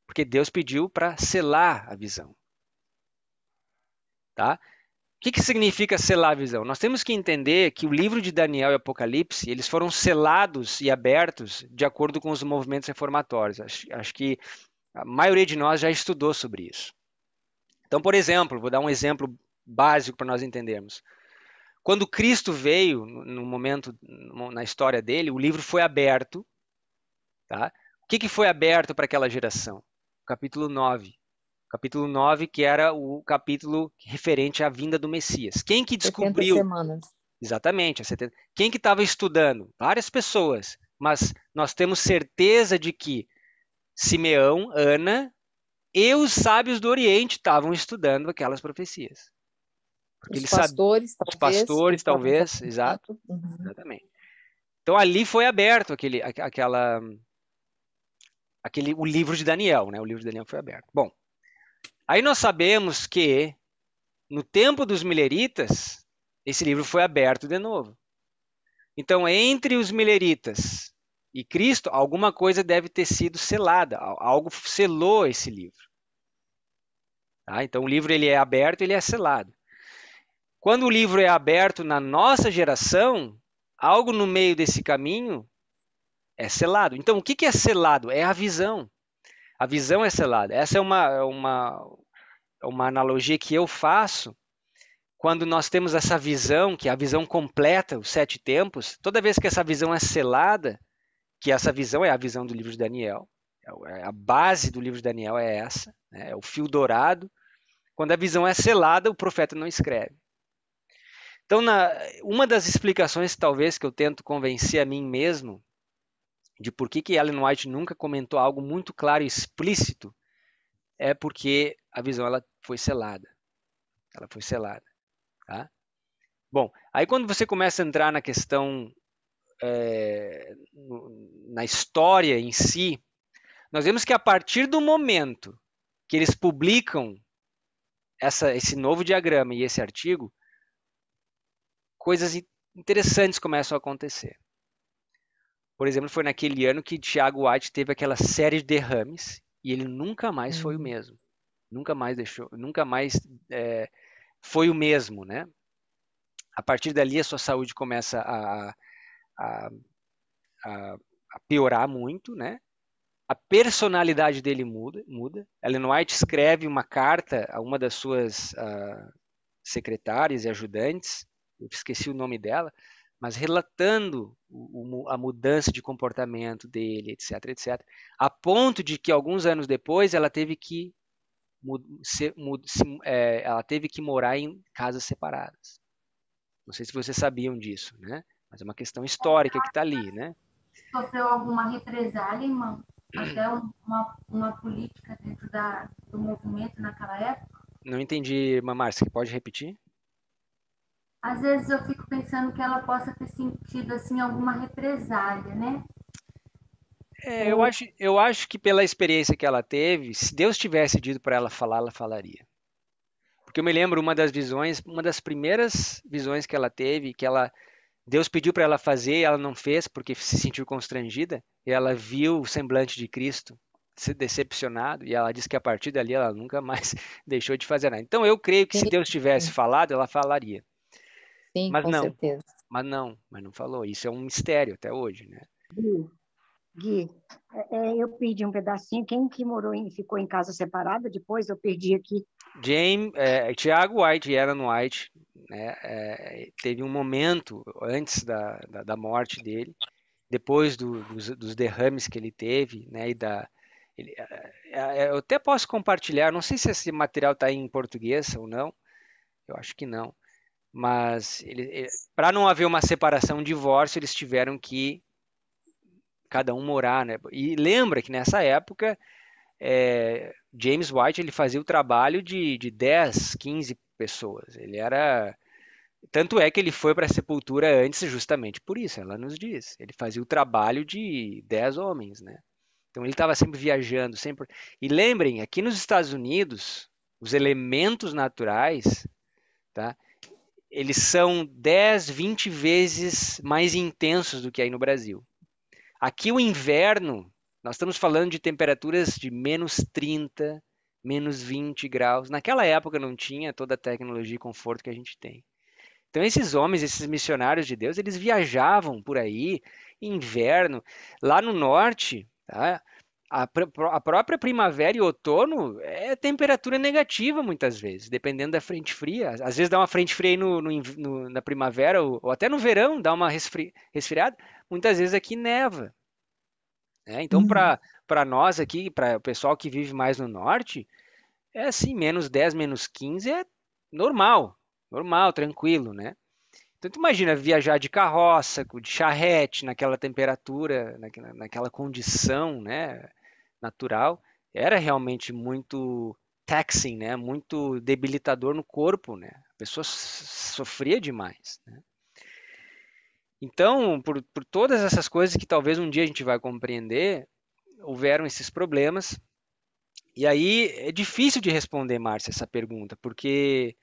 Porque Deus pediu para selar a visão. Tá? O que significa selar a visão? Nós temos que entender que o livro de Daniel e Apocalipse, eles foram selados e abertos de acordo com os movimentos reformatórios. Acho que a maioria de nós já estudou sobre isso. Então, por exemplo, vou dar um exemplo básico para nós entendermos. Quando Cristo veio, no momento, na história dele, o livro foi aberto. Tá? O que foi aberto para aquela geração? O capítulo 9. Capítulo 9, que era o capítulo referente à vinda do Messias. Quem que descobriu? 70 semanas. Exatamente. Quem que estava estudando? Várias pessoas. Mas nós temos certeza de que Simeão, Ana e os sábios do Oriente estavam estudando aquelas profecias. Porque Os pastores, os pastores, talvez, exato. Uhum. Exatamente. Então ali foi aberto o livro de Daniel, né? O livro de Daniel foi aberto. Bom, aí nós sabemos que no tempo dos mileritas, esse livro foi aberto de novo. Então, entre os mileritas e Cristo, alguma coisa deve ter sido selada, algo selou esse livro. Tá? Então, o livro ele é aberto, ele é selado. Quando o livro é aberto na nossa geração, algo no meio desse caminho é selado. Então, o que é selado? É a visão. A visão é selada. Essa é uma analogia que eu faço quando nós temos essa visão, que é a visão completa, os 7 tempos. Toda vez que essa visão é selada, que essa visão é a visão do livro de Daniel, a base do livro de Daniel é essa, né? É o fio dourado. Quando a visão é selada, o profeta não escreve. Então, uma das explicações, talvez, que eu tento convencer a mim mesmo, de por que Ellen White nunca comentou algo muito claro e explícito, é porque a visão ela foi selada. Ela foi selada. Tá? Bom, aí quando você começa a entrar na questão, na história em si, nós vemos que a partir do momento que eles publicam esse novo diagrama e esse artigo, coisas interessantes começam a acontecer. Por exemplo, foi naquele ano que Tiago White teve aquela série de derrames e ele nunca mais foi o mesmo. Nunca mais foi o mesmo, né? A partir dali a sua saúde começa a piorar muito, né? A personalidade dele muda. Ellen White escreve uma carta a uma das suas secretárias e ajudantes, eu esqueci o nome dela, mas relatando a mudança de comportamento dele, etc, etc, a ponto de que alguns anos depois ela teve que morar em casas separadas. Não sei se vocês sabiam disso, né? Mas é uma questão histórica que está ali, né? Sofreu alguma represália, irmão? Até uma política dentro do movimento naquela época? Não entendi, Márcia, pode repetir? Às vezes eu fico pensando que ela possa ter sentido assim alguma represália, né? Eu acho que pela experiência que ela teve, se Deus tivesse dito para ela falar, ela falaria. Porque eu me lembro uma das visões, uma das primeiras visões que ela teve, Deus pediu para ela fazer e ela não fez porque se sentiu constrangida, e ela viu o semblante de Cristo se decepcionado, e ela disse que a partir dali ela nunca mais deixou de fazer nada. Então eu creio que se Sim, Deus tivesse sim, falado, ela falaria. sim, Mas com não, certeza. mas não falou. Isso é um mistério até hoje, né? Gui, Gui, eu perdi um pedacinho. Quem que ficou em casa separada depois? Eu perdi aqui. Tiago White e Ellen White, né, teve um momento antes da morte dele, depois dos derrames que ele teve, né, eu até posso compartilhar, não sei se esse material está em português ou não, eu acho que não, mas para não haver uma separação, um divórcio, eles tiveram que cada um morar, né? E lembra que nessa época James White ele fazia o trabalho de 10, 15 pessoas. Tanto é que ele foi para a sepultura antes justamente por isso, ela nos diz. Ele fazia o trabalho de 10 homens, né? Então ele estava sempre viajando, sempre. E lembrem, aqui nos Estados Unidos, os elementos naturais, tá? Eles são 10, 20 vezes mais intensos do que aí no Brasil. Aqui o inverno, nós estamos falando de temperaturas de -30, -20 graus. Naquela época não tinha toda a tecnologia e conforto que a gente tem. Então esses homens, esses missionários de Deus, eles viajavam por aí, inverno. Lá no norte, tá? A própria primavera e outono é temperatura negativa muitas vezes, dependendo da frente fria. Às vezes dá uma frente fria aí na primavera ou até no verão dá uma resfriada. Muitas vezes aqui neva. Então, para nós aqui, para o pessoal que vive mais no norte, é assim, -10, -15 é normal, normal, tranquilo, né? Então, tu imagina viajar de carroça, de charrete, naquela temperatura, naquela condição, né, natural, era realmente muito taxing, né? Muito debilitador no corpo, né? A pessoa sofria demais, né? Então, por todas essas coisas que talvez um dia a gente vai compreender, houveram esses problemas. E aí é difícil de responder, Márcia, essa pergunta, porque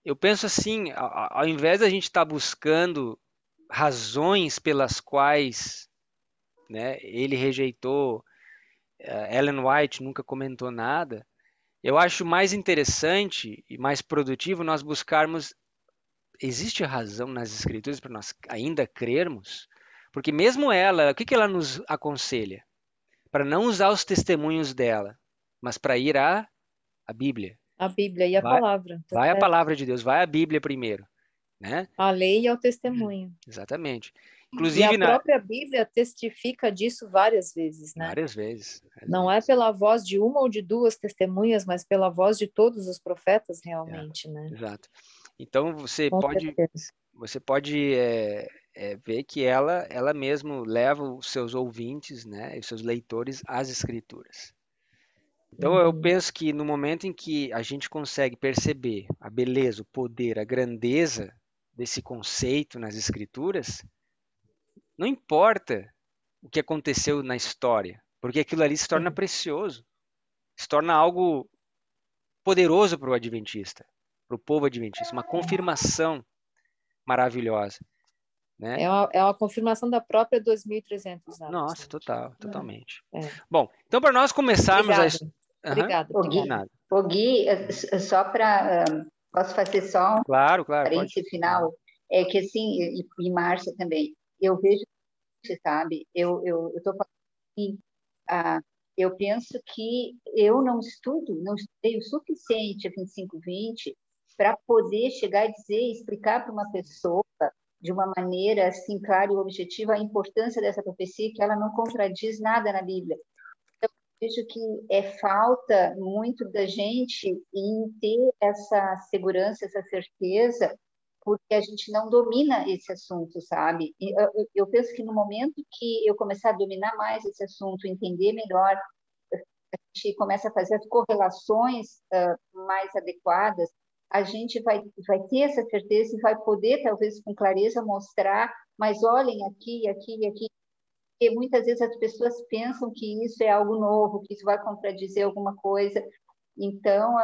eu penso assim, ao invés da gente estar buscando razões pelas quais, né, ele rejeitou, Ellen White nunca comentou nada, eu acho mais interessante e mais produtivo nós buscarmos, existe razão nas escrituras para nós ainda crermos? Porque mesmo ela, o que ela nos aconselha? Para não usar os testemunhos dela, mas para ir à Bíblia. A Bíblia e a Vai, palavra, tá vai à certo? palavra de Deus, vai à Bíblia primeiro, né? A lei e ao testemunho. Exatamente. E a Inclusive própria Bíblia testifica disso várias vezes, né? várias vezes. Não é pela voz de uma ou de duas testemunhas, mas pela voz de todos os profetas realmente, né? Exato. Então Com certeza. você pode ver que ela mesmo leva os seus ouvintes, né, os seus leitores às Escrituras. Então eu penso que no momento em que a gente consegue perceber a beleza, o poder, a grandeza desse conceito nas Escrituras, não importa o que aconteceu na história, porque aquilo ali se torna precioso, se torna algo poderoso para o adventista, para o povo adventista, uma confirmação maravilhosa, né? É uma confirmação da própria 2300 anos. Nossa, totalmente. É. Bom, então para nós começarmos Obrigada. Ô Gui, só para... posso fazer só um Claro, parênteses final? É que assim, e Márcia também, eu vejo, sabe, eu estou falando assim, eu penso que eu não estudei o suficiente a 2520 para poder chegar e explicar para uma pessoa de uma maneira assim clara e objetiva a importância dessa profecia, que ela não contradiz nada na Bíblia. Então, eu vejo que falta muito da gente em ter essa segurança, essa certeza, porque a gente não domina esse assunto, sabe? Eu penso que no momento que eu começar a dominar mais esse assunto, entender melhor, a gente começa a fazer as correlações mais adequadas, a gente vai ter essa certeza e vai poder, talvez com clareza, mostrar, mas olhem aqui, aqui e aqui, porque muitas vezes as pessoas pensam que isso é algo novo, que isso vai contradizer alguma coisa. Então,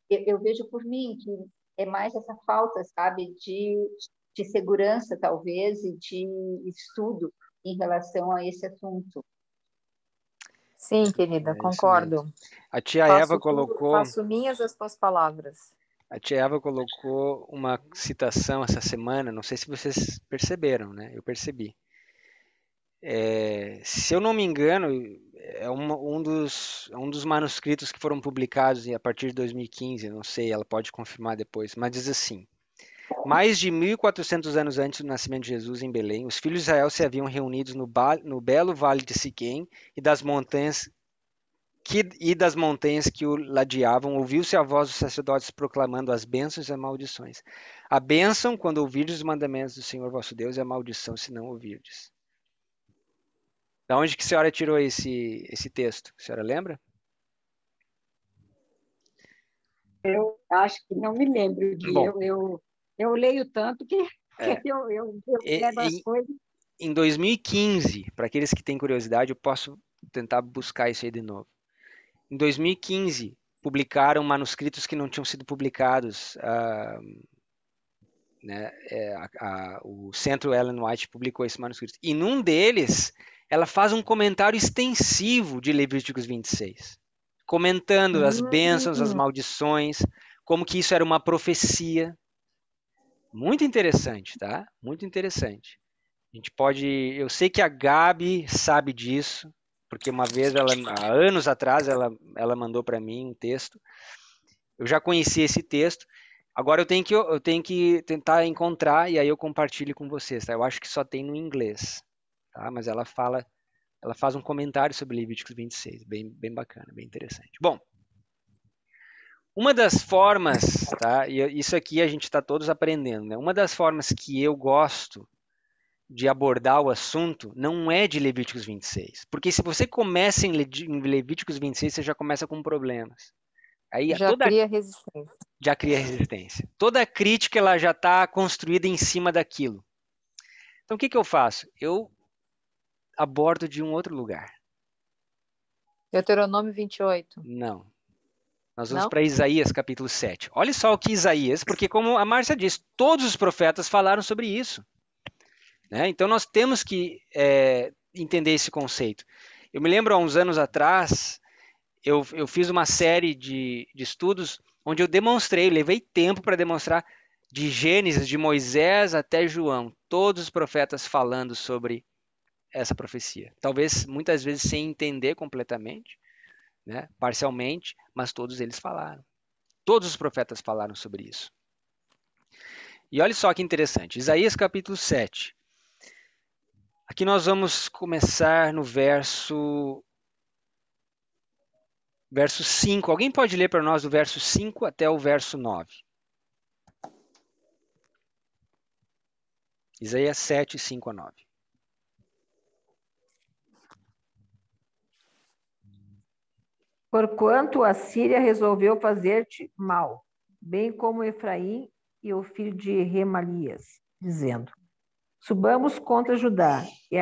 eu vejo por mim que é mais essa falta, sabe, de segurança, talvez, e de estudo em relação a esse assunto. Sim, querida, É isso concordo. mesmo. A tia Eva colocou, Faço minhas as tuas palavras. a tia Eva colocou uma citação essa semana, não sei se vocês perceberam, né? Eu percebi. Se eu não me engano, é um dos manuscritos que foram publicados a partir de 2015, não sei, ela pode confirmar depois, mas diz assim: mais de 1400 anos antes do nascimento de Jesus em Belém, os filhos de Israel se haviam reunidos no belo vale de Siquém e das montanhas que o ladeavam, ouviu-se a voz dos sacerdotes proclamando as bênçãos e as maldições. A bênção quando ouvirdes os mandamentos do Senhor vosso Deus e a maldição se não ouvirdes. Da onde que a senhora tirou esse texto? A senhora lembra? Eu acho que não me lembro, Gui. Bom, Eu leio tanto que é, eu e- lembro as em, coisas. em 2015, para aqueles que têm curiosidade, eu posso tentar buscar isso aí de novo. Em 2015, publicaram manuscritos que não tinham sido publicados. Né, o Centro Ellen White publicou esse manuscrito. E num deles, ela faz um comentário extensivo de Levíticos 26, comentando as bênçãos, as maldições, como que isso era uma profecia. Muito interessante, tá? Muito interessante. A gente pode. Eu sei que a Gabi sabe disso, porque uma vez, há anos atrás, ela mandou para mim um texto. Eu já conheci esse texto. Agora eu tenho que tentar encontrar e aí eu compartilho com vocês, tá? Eu acho que só tem no inglês, tá? Mas ela faz um comentário sobre Levíticos 26, bem bacana, bem interessante. Bom, uma das formas, tá? E isso aqui a gente está todos aprendendo, né? Uma das formas que eu gosto de abordar o assunto não é de Levíticos 26, porque se você começa em Levíticos 26, você já começa com problemas. Aí Já cria resistência. já cria resistência. Toda a crítica ela já está construída em cima daquilo. Então o que eu faço? Eu abordo de um outro lugar. Deuteronômio 28. Não. Nós vamos Não? para Isaías capítulo 7. Olha só o que Isaías, porque como a Márcia disse, todos os profetas falaram sobre isso. Né? Então nós temos que entender esse conceito. Eu me lembro há uns anos atrás, eu fiz uma série de estudos onde eu demonstrei, levei tempo para demonstrar de Gênesis, de Moisés até João, todos os profetas falando sobre essa profecia. Talvez muitas vezes sem entender completamente, né, parcialmente, mas todos eles falaram. Todos os profetas falaram sobre isso. E olha só que interessante, Isaías capítulo 7. Aqui nós vamos começar no verso 5. Alguém pode ler para nós do verso 5 até o verso 9? Isaías 7, 5 a 9. Porquanto a Síria resolveu fazer-te mal, bem como Efraim e o filho de Remalias, dizendo: subamos contra Judá e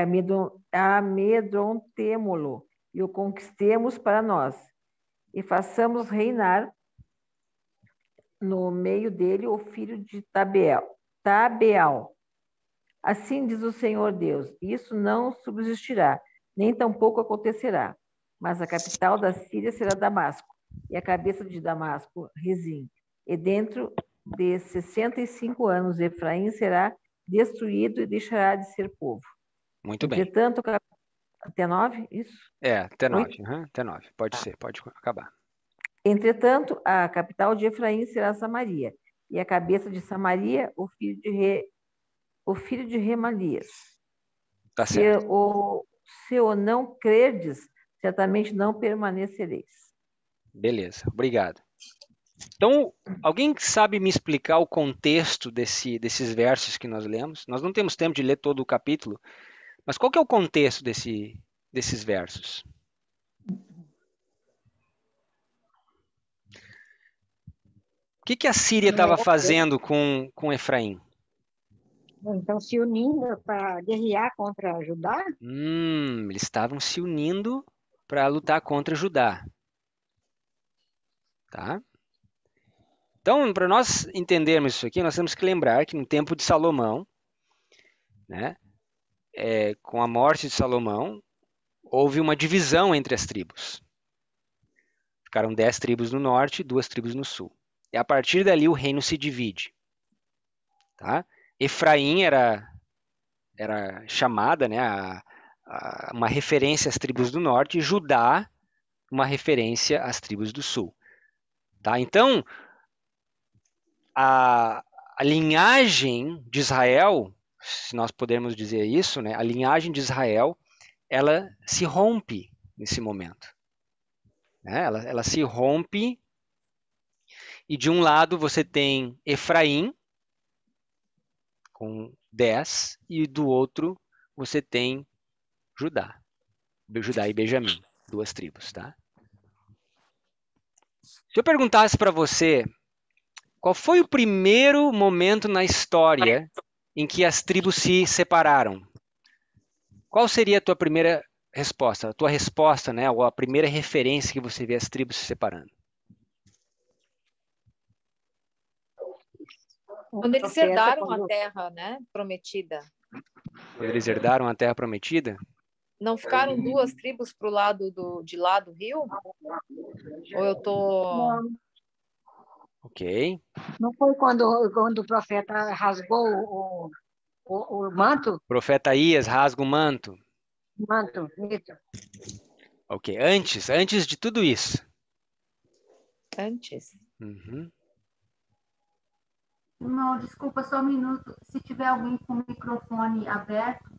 amedrontemo-lo e o conquistemos para nós, e façamos reinar no meio dele o filho de Tabeal. Assim diz o Senhor Deus: isso não subsistirá, nem tampouco acontecerá. Mas a capital da Síria será Damasco, e a cabeça de Damasco, Rezim. E dentro de 65 anos, Efraim será destruído e deixará de ser povo. Muito bem. Entretanto, até 9, isso? Até 9. Até 9. Pode ser, pode acabar. Entretanto, a capital de Efraim será Samaria, e a cabeça de Samaria, o filho de Remalias. Tá certo. Se o não crerdes, certamente não permanecereis. Beleza, obrigado. Então, alguém sabe me explicar o contexto desses versos que nós lemos? Nós não temos tempo de ler todo o capítulo, mas qual que é o contexto desses versos? O que a Síria estava fazendo com Efraim? Então, se unindo para guerrear contra Judá? Eles estavam se unindo para lutar contra Judá. Tá? Então, para nós entendermos isso aqui, nós temos que lembrar que no tempo de Salomão, né, com a morte de Salomão, houve uma divisão entre as tribos. Ficaram 10 tribos no norte e 2 tribos no sul. E a partir dali o reino se divide. Tá? Efraim era chamada, né, uma referência às tribos do norte, e Judá uma referência às tribos do sul. Tá? Então, a linhagem de Israel, se nós pudermos dizer isso, né, a linhagem de Israel, ela se rompe nesse momento. Né? Ela se rompe, e de um lado você tem Efraim, com 10, e do outro você tem Judá e Benjamim, 2 tribos. Tá? Se eu perguntasse para você qual foi o primeiro momento na história em que as tribos se separaram, qual seria a tua primeira resposta? A tua resposta, né, ou a primeira referência que você vê as tribos se separando? Quando eles herdaram a terra, né, prometida. Quando eles herdaram a terra prometida? Não ficaram 2 tribos para o lado de lá do rio? Ou eu tô... Não, Ok. não foi quando o profeta rasgou o manto? O profeta Ias rasga o manto. Manto, isso. Ok. Antes de tudo isso. Antes. Uhum. Irmão, desculpa só um minuto. Se tiver alguém com o microfone aberto,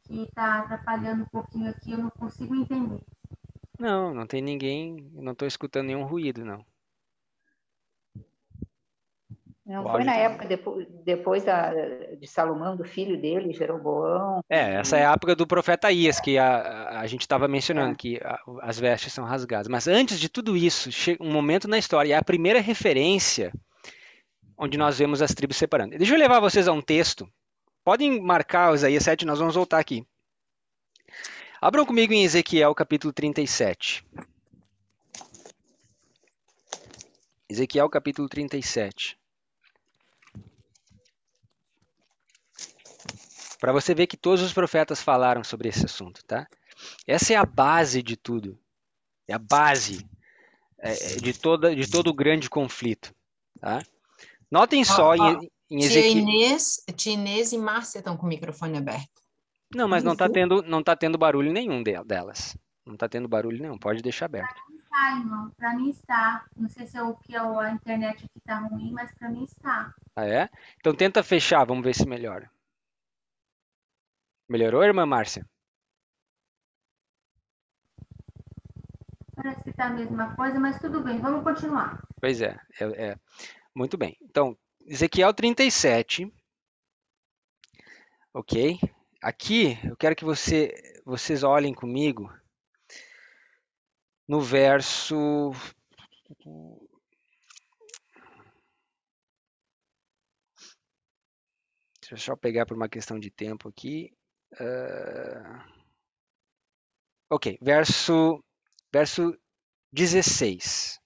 que está atrapalhando um pouquinho aqui, eu não consigo entender. Não tem ninguém, eu não estou escutando nenhum ruído, não. Não O foi áudio na tá- época depois de Salomão, do filho dele, Jeroboão. essa é a época do profeta Ias, que a gente estava mencionando, que as vestes são rasgadas. Mas antes de tudo isso, chega um momento na história, é a primeira referência onde nós vemos as tribos separando. Deixa eu levar vocês a um texto. Podem marcar Isaías 7, nós vamos voltar aqui. Abram comigo em Ezequiel capítulo 37. Ezequiel capítulo 37. Para você ver que todos os profetas falaram sobre esse assunto, tá? Essa é a base de tudo. É a base de todo o grande conflito, tá? Notem só em Ezequiel... Tia Inês e Márcia estão com o microfone aberto. Não, mas não tá tendo barulho nenhum delas. Não está tendo barulho nenhum, pode deixar aberto. Tá, irmão, para mim está. Não sei se é a internet aqui está ruim, mas para mim está. Ah, é? Então tenta fechar, vamos ver se melhora. Melhorou, irmã Márcia? Parece que está a mesma coisa, mas tudo bem, vamos continuar. Pois é. Muito bem. Então, Ezequiel 37. Ok? Aqui, eu quero que vocês olhem comigo no verso... Deixa eu só pegar por uma questão de tempo aqui. Ok, verso 16.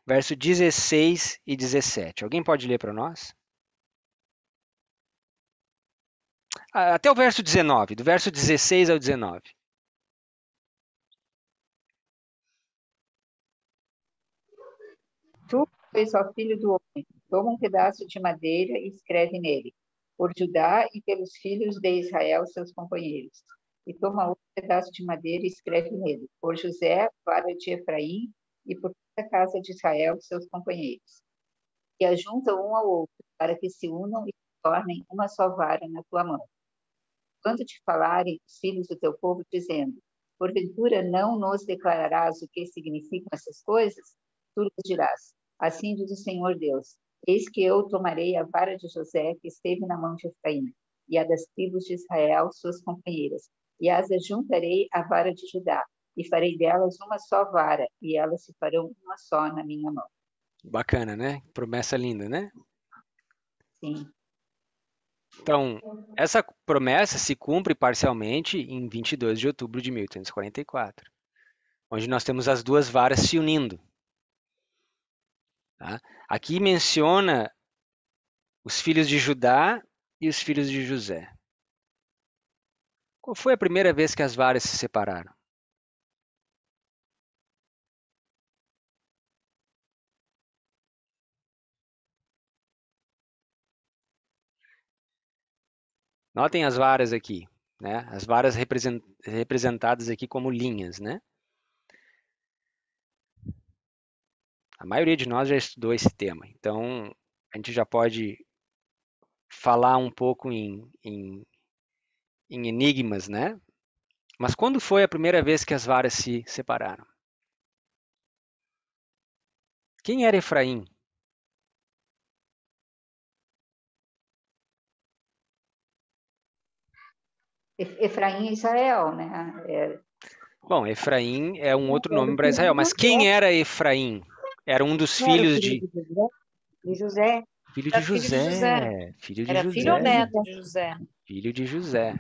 Verso 16 e 17. Alguém pode ler para nós? Até o verso 19, do verso 16 ao 19. Tu, pois, ó filho do homem, toma um pedaço de madeira e escreve nele, por Judá e pelos filhos de Israel, seus companheiros. E toma outro pedaço de madeira e escreve nele, por José, vara de Efraim, e por toda a casa de Israel, seus companheiros. E ajunta um ao outro, para que se unam e se tornem uma só vara na tua mão. Quando te falarem os filhos do teu povo, dizendo, porventura não nos declararás o que significam essas coisas? Tu lhes dirás, assim diz o Senhor Deus, eis que eu tomarei a vara de José, que esteve na mão de Efraim, e a das tribos de Israel, suas companheiras, e as ajuntarei à vara de Judá, e farei delas uma só vara, e elas se farão uma só na minha mão. Bacana, né? Promessa linda, né? Sim. Então, essa promessa se cumpre parcialmente em 22 de outubro de 1844, onde nós temos as duas varas se unindo. Tá? Aqui menciona os filhos de Judá e os filhos de José. Qual foi a primeira vez que as varas se separaram? Notem as varas aqui, né? As varas representadas aqui como linhas, né? A maioria de nós já estudou esse tema, então a gente já pode falar um pouco em enigmas, né? Mas quando foi a primeira vez que as varas se separaram? Quem era Efraim? Efraim e Israel, né? Bom, Efraim é um outro Era nome o para filho Israel, de mas José. quem era Efraim? Era um dos Não era o filhos filho de de José? filho de Era filho de José. José, filho de Era filho ou José, neto de José? filho de José.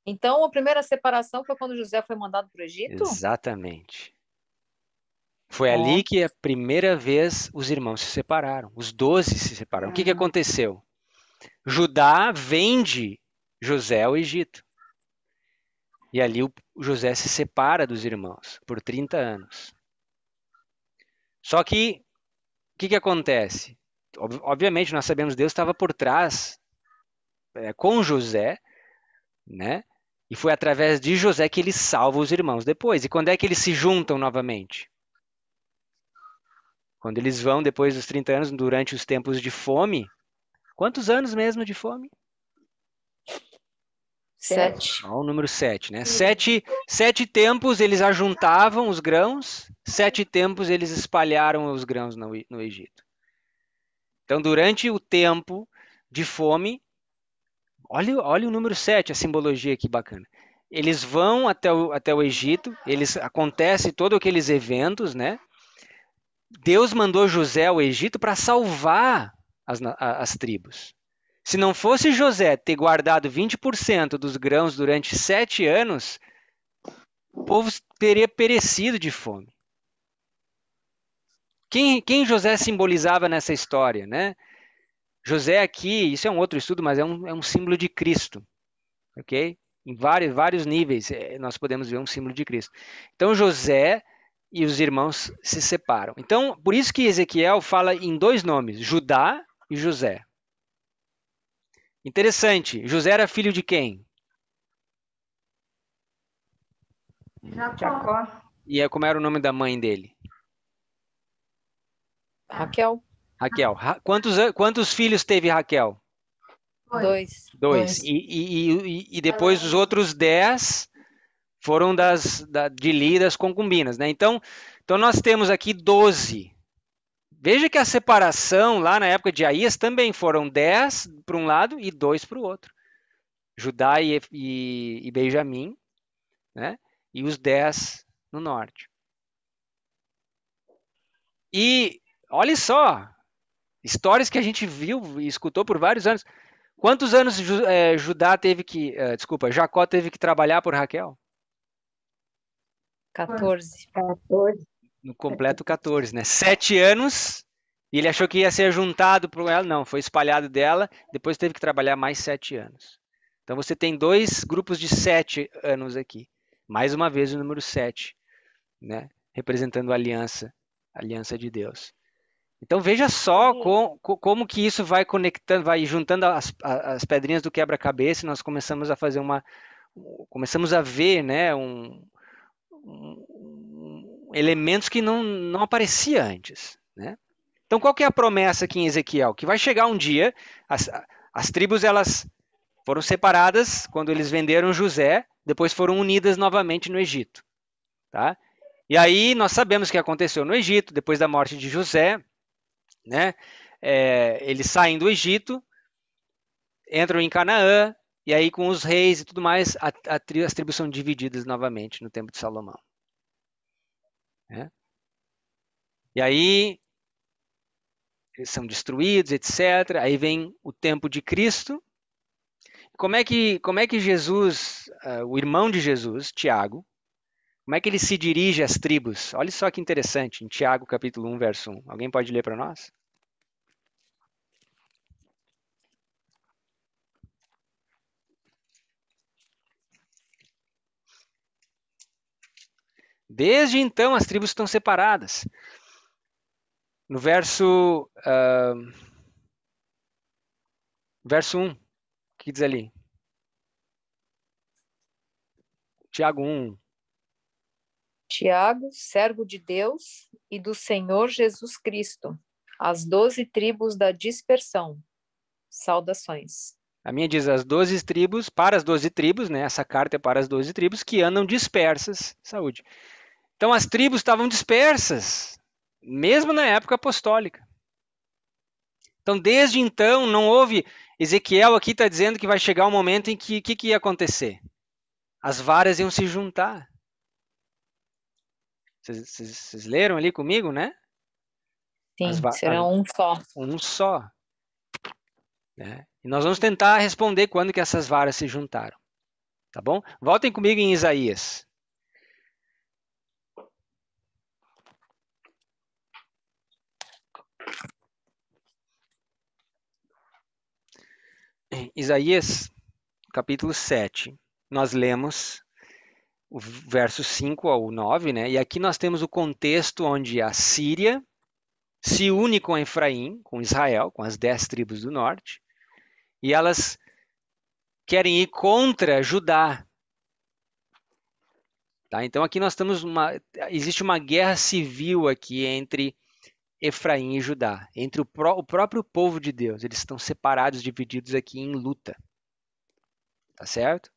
Então, a primeira separação foi quando José foi mandado para o Egito? Exatamente. Foi Ó, ali que a primeira vez os irmãos se separaram, os 12 se separaram. O que aconteceu? Judá vende José ao Egito. E ali o José se separa dos irmãos por 30 anos. Só que, o que acontece? Obviamente, nós sabemos que Deus estava por trás com José, né? E foi através de José que ele salva os irmãos depois. E quando é que eles se juntam novamente? Quando eles vão, depois dos 30 anos, durante os tempos de fome. Quantos anos mesmo de fome? 7. Ó, o número 7, né? Sete tempos eles ajuntavam os grãos, 7 tempos eles espalharam os grãos no Egito. Então, durante o tempo de fome, olha o número 7, a simbologia aqui bacana. Eles vão até o Egito, acontece todos aqueles eventos, né? Deus mandou José ao Egito para salvar as tribos. Se não fosse José ter guardado 20% dos grãos durante 7 anos, o povo teria perecido de fome. Quem José simbolizava nessa história, né? José aqui, isso é um outro estudo, mas é um símbolo de Cristo, ok? Em vários níveis nós podemos ver um símbolo de Cristo. Então José e os irmãos se separam. Então, por isso que Ezequiel fala em 2 nomes, Judá e José. Interessante, José era filho de quem? Jacó. E como era o nome da mãe dele? Raquel, Raquel. Quantos filhos teve Raquel? 2. 2. E depois os outros 10 foram de Lia, das concubinas, né? Então nós temos aqui 12. Veja que a separação lá na época de Aías também foram 10 para um lado e 2 para o outro. Judá e Benjamim, né? E os 10 no norte. E olha só, histórias que a gente viu e escutou por vários anos. Quantos anos Jacó teve que trabalhar por Raquel? 14. 14. No completo 14, né? 7 anos, e ele achou que ia ser juntado por ela. Não, foi espalhado dela, depois teve que trabalhar mais 7 anos. Então você tem 2 grupos de 7 anos aqui. Mais uma vez o número 7, né? Representando a aliança de Deus. Então veja só como que isso vai conectando, vai juntando as pedrinhas do quebra-cabeça, e nós começamos a ver, né, elementos que não aparecia antes, né? Então qual que é a promessa aqui em Ezequiel? Que vai chegar um dia, as tribos elas foram separadas quando eles venderam José, depois foram unidas novamente no Egito, tá? E aí nós sabemos o que aconteceu no Egito, depois da morte de José, né? Eles saem do Egito, entram em Canaã, e aí com os reis e tudo mais, as tribos são divididas novamente no tempo de Salomão. Né? E aí eles são destruídos, etc. Aí vem o tempo de Cristo. Como é que Jesus, o irmão de Jesus, Tiago, Como é que ele se dirige às tribos? Olha só que interessante, em Tiago capítulo 1, verso 1. Alguém pode ler para nós? Desde então as tribos estão separadas. No verso 1, o que diz ali? Tiago 1. Tiago, servo de Deus e do Senhor Jesus Cristo, as 12 tribos da dispersão. Saudações. A minha diz as 12 tribos, para as 12 tribos, né? Essa carta é para as 12 tribos que andam dispersas. Saúde. Então as tribos estavam dispersas, mesmo na época apostólica. Então desde então não houve. Ezequiel aqui está dizendo que vai chegar um momento em que o que ia acontecer? As varas iam se juntar. Vocês leram ali comigo, né? Sim, serão um só. Um só. Né? E nós vamos tentar responder quando que essas varas se juntaram. Tá bom? Voltem comigo em Isaías. Isaías, capítulo 7. Nós lemos o verso 5 ao 9, né? E aqui nós temos o contexto onde a Síria se une com Efraim, com Israel, com as 10 tribos do norte, e elas querem ir contra Judá. Tá? Então aqui nós temos existe uma guerra civil aqui entre Efraim e Judá, entre o próprio povo de Deus. Eles estão separados, divididos aqui em luta. Tá certo?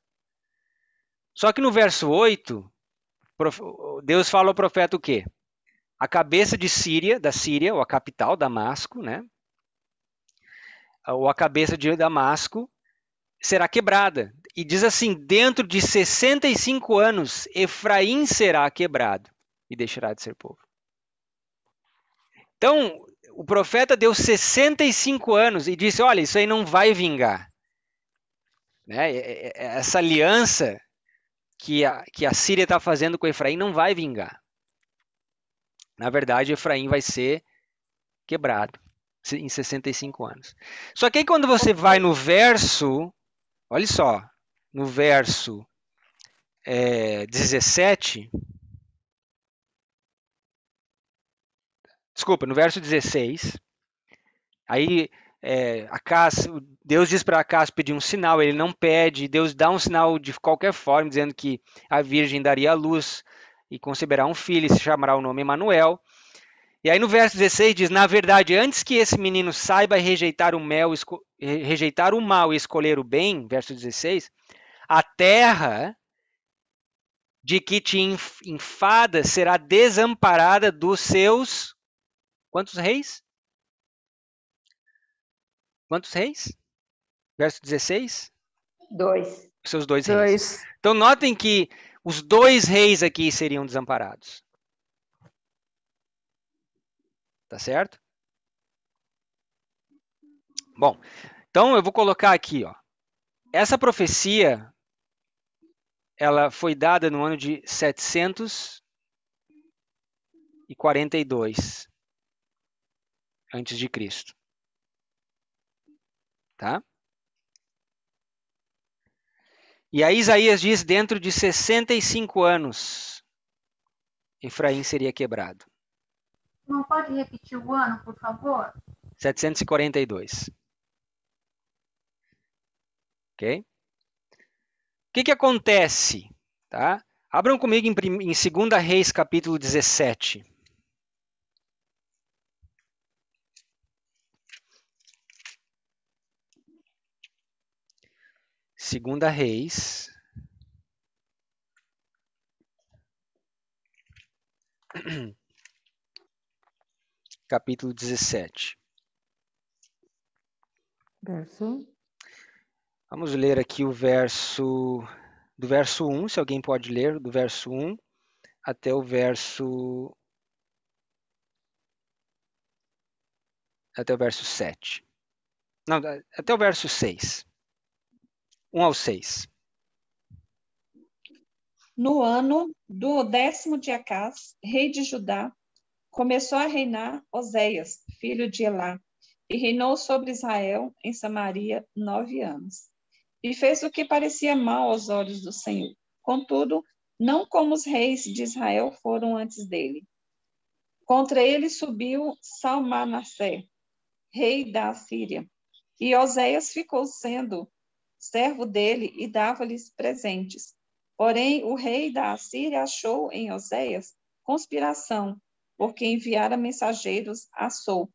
Só que no verso 8, Deus fala ao profeta o quê? A cabeça da Síria, ou a capital, Damasco, né? Ou a cabeça de Damasco, será quebrada. E diz assim, dentro de 65 anos, Efraim será quebrado e deixará de ser povo. Então, o profeta deu 65 anos e disse, olha, isso aí não vai vingar. Né? Essa aliança que a Síria está fazendo com Efraim não vai vingar. Na verdade, Efraim vai ser quebrado em 65 anos. Só que aí quando você vai no verso, olha só, no verso 17, desculpa, no verso 16, aí Deus diz para Acas pedir um sinal, ele não pede, Deus dá um sinal de qualquer forma, dizendo que a virgem daria a luz e conceberá um filho e se chamará o nome Emanuel. E aí no verso 16 diz, na verdade, antes que esse menino saiba rejeitar o mal e escolher o bem, verso 16, a terra de que te enfada será desamparada dos seus... Quantos reis? Quantos reis? Verso 16? 2. Seus 2 reis. Então notem que os 2 reis aqui seriam desamparados. Tá certo? Bom, então eu vou colocar aqui, ó. Essa profecia, ela foi dada no ano de 742 antes de Cristo. Tá? E aí Isaías diz, dentro de 65 anos, Efraim seria quebrado. Não pode repetir o ano, por favor? 742. Ok? O que acontece? Tá? Abram comigo em 2 Reis, capítulo 17. Segunda Reis, capítulo 17. Verso. Vamos ler aqui do verso 1, se alguém pode ler, do verso 1 até o verso 7. Não, até o verso 6. 1 ao 6. No ano do 10º de Acás, rei de Judá, começou a reinar Oséias, filho de Elá, e reinou sobre Israel em Samaria 9 anos. E fez o que parecia mal aos olhos do Senhor. Contudo, não como os reis de Israel foram antes dele. Contra ele subiu Salmanassé, rei da Assíria, e Oséias ficou sendo servo dele e dava-lhes presentes. Porém, o rei da Assíria achou em Oséias conspiração, porque enviara mensageiros a Sou,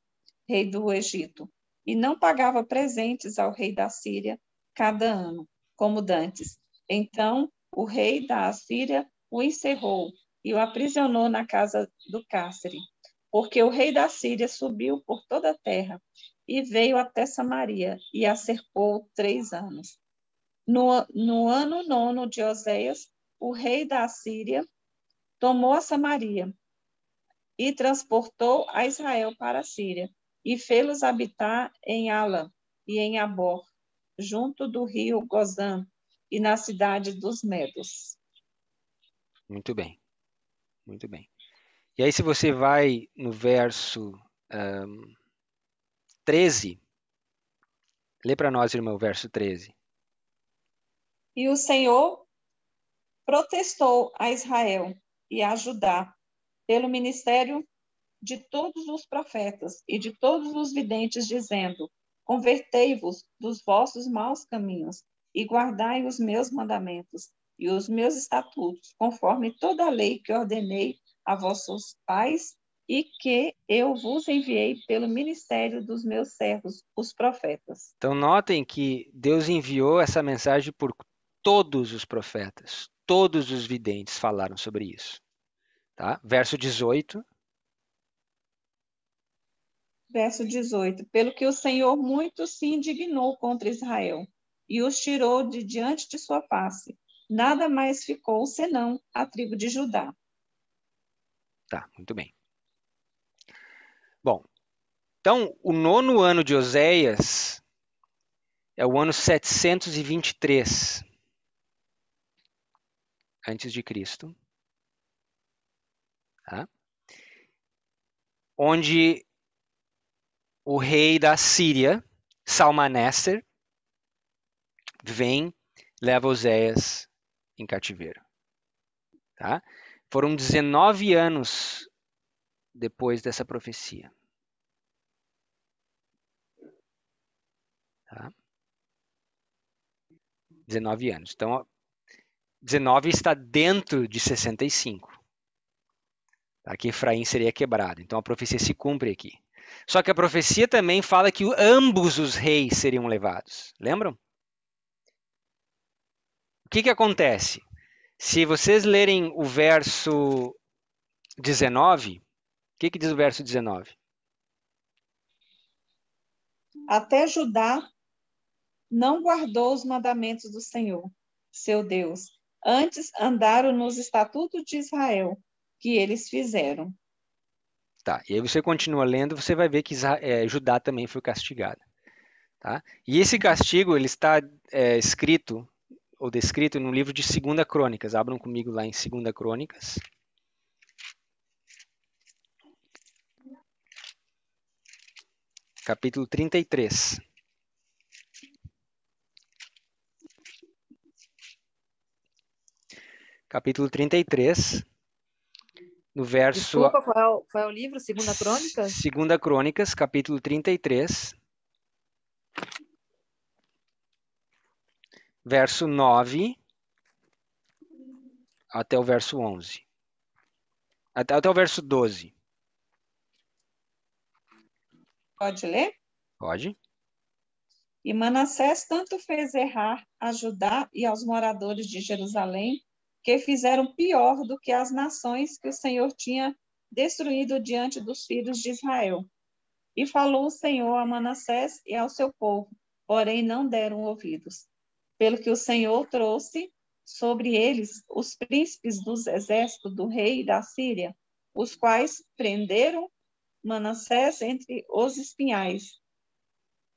rei do Egito, e não pagava presentes ao rei da Síria cada ano, como dantes. Então, o rei da Assíria o encerrou e o aprisionou na casa do cárcere, porque o rei da Síria subiu por toda a terra e veio até Samaria e a cercou 3 anos. No ano 9º de Oséias, o rei da Assíria tomou a Samaria e transportou a Israel para a Síria, e fê-los habitar em Ala e em Abor, junto do rio Gozã, e na cidade dos Medos. Muito bem, muito bem. E aí, se você vai no verso 13, lê para nós, irmão, o verso 13. E o Senhor protestou a Israel e a Judá pelo ministério de todos os profetas e de todos os videntes, dizendo: convertei-vos dos vossos maus caminhos e guardai os meus mandamentos e os meus estatutos, conforme toda a lei que ordenei a vossos pais e que eu vos enviei pelo ministério dos meus servos, os profetas. Então, notem que Deus enviou essa mensagem por todos os profetas, todos os videntes falaram sobre isso. Tá? Verso 18. Verso 18. Pelo que o Senhor muito se indignou contra Israel e os tirou de diante de sua face. Nada mais ficou senão a tribo de Judá. Tá, muito bem. Bom, então o 9º ano de Oséias é o ano 723 antes de Cristo, tá? Onde o rei da Síria, Salmaneser, vem, leva Oséias em cativeiro. Tá? Foram 19 anos depois dessa profecia. Tá? 19 anos. Então, 19 está dentro de 65. Tá? Que Efraim seria quebrado. Então, a profecia se cumpre aqui. Só que a profecia também fala que ambos os reis seriam levados. Lembram? O que acontece? Se vocês lerem o verso 19, o que diz o verso 19? Até Judá não guardou os mandamentos do Senhor, seu Deus. Antes andaram nos estatutos de Israel, que eles fizeram. Tá, e aí você continua lendo, você vai ver que Judá também foi castigada. Tá? E esse castigo ele está escrito ou descrito no livro de 2 Crônicas. Abram comigo lá em 2 Crônicas. Capítulo 33. Capítulo 33, no verso... Desculpa, qual é o livro? 2 Crônicas? 2 Crônicas, capítulo 33, verso 9 até o verso 11. Até o verso 12. Pode ler? Pode. E Manassés tanto fez errar a Judá e aos moradores de Jerusalém, que fizeram pior do que as nações que o Senhor tinha destruído diante dos filhos de Israel. E falou o Senhor a Manassés e ao seu povo, porém não deram ouvidos. Pelo que o Senhor trouxe sobre eles os príncipes dos exércitos do rei da Síria, os quais prenderam Manassés entre os espinhais,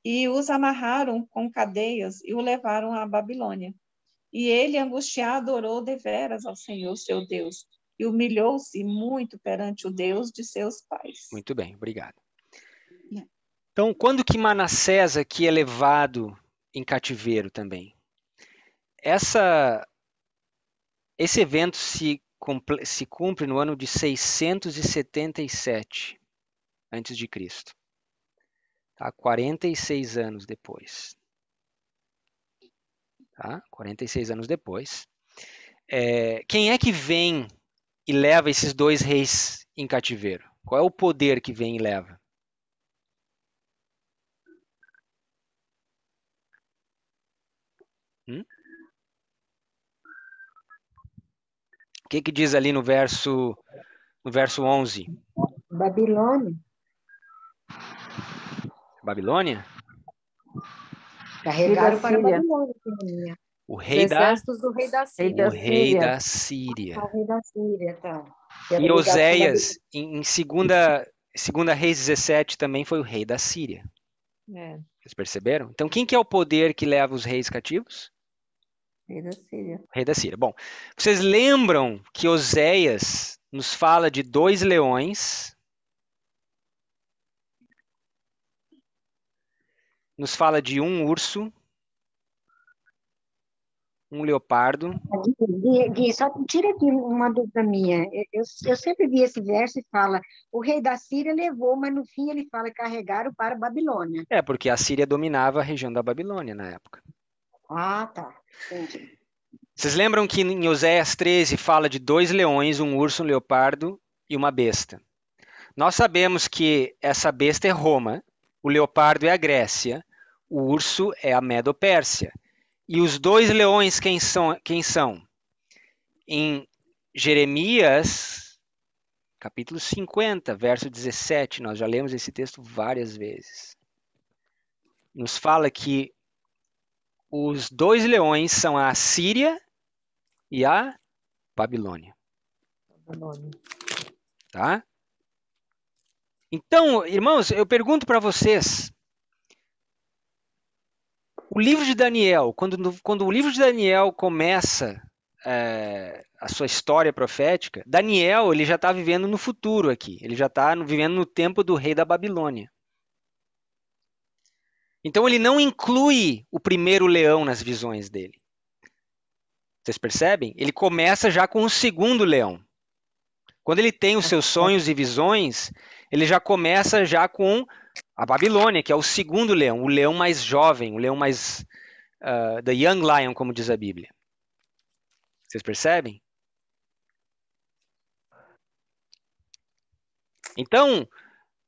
e os amarraram com cadeias e o levaram à Babilônia. E ele, angustiado, orou deveras ao Senhor, seu Deus, e humilhou-se muito perante o Deus de seus pais. Muito bem, obrigado. Então, quando que Manassés aqui é levado em cativeiro também? Esse evento se cumpre no ano de 677 antes de Cristo. Tá? 46 anos depois. Tá? 46 anos depois. Quem é que vem e leva esses dois reis em cativeiro? Qual é o poder que vem e leva? O que diz ali no verso 11? Babilônia. Babilônia? Carregaram para a Síria. Babilônia. O Os rei exércitos do rei da Síria. o rei da Síria. O rei da Síria, tá. E Oséias, em 2 Reis 17, também foi o rei da Síria. É, Vocês perceberam? Então, quem que é o poder que leva os reis cativos? Rei da Síria. O rei da Síria. Bom, vocês lembram que Oséias nos fala de 2 leões, nos fala de um urso, um leopardo. Gui, só tira aqui uma dúvida minha. Eu sempre vi esse verso e fala, o rei da Síria levou, mas no fim ele fala, carregaram para a Babilônia. Porque a Síria dominava a região da Babilônia na época. Ah, tá. Entendi. Vocês lembram que em Oséias 13 fala de 2 leões, um urso, um leopardo e uma besta. Nós sabemos que essa besta é Roma, o leopardo é a Grécia, o urso é a Medo-Pérsia. E os 2 leões quem são? Em Jeremias, capítulo 50, verso 17, nós já lemos esse texto várias vezes. Nos fala que os 2 leões são a Síria e a Babilônia. Tá? Então, irmãos, eu pergunto para vocês, o livro de Daniel, quando o livro de Daniel começa a sua história profética, Daniel ele já está vivendo no futuro aqui, ele já está vivendo no tempo do rei da Babilônia. Então ele não inclui o primeiro leão nas visões dele. Vocês percebem? Ele começa já com o segundo leão. Quando ele tem os seus sonhos e visões, ele já começa já com a Babilônia, que é o segundo leão, o leão mais jovem, o leão mais the young lion, como diz a Bíblia. Vocês percebem? Então,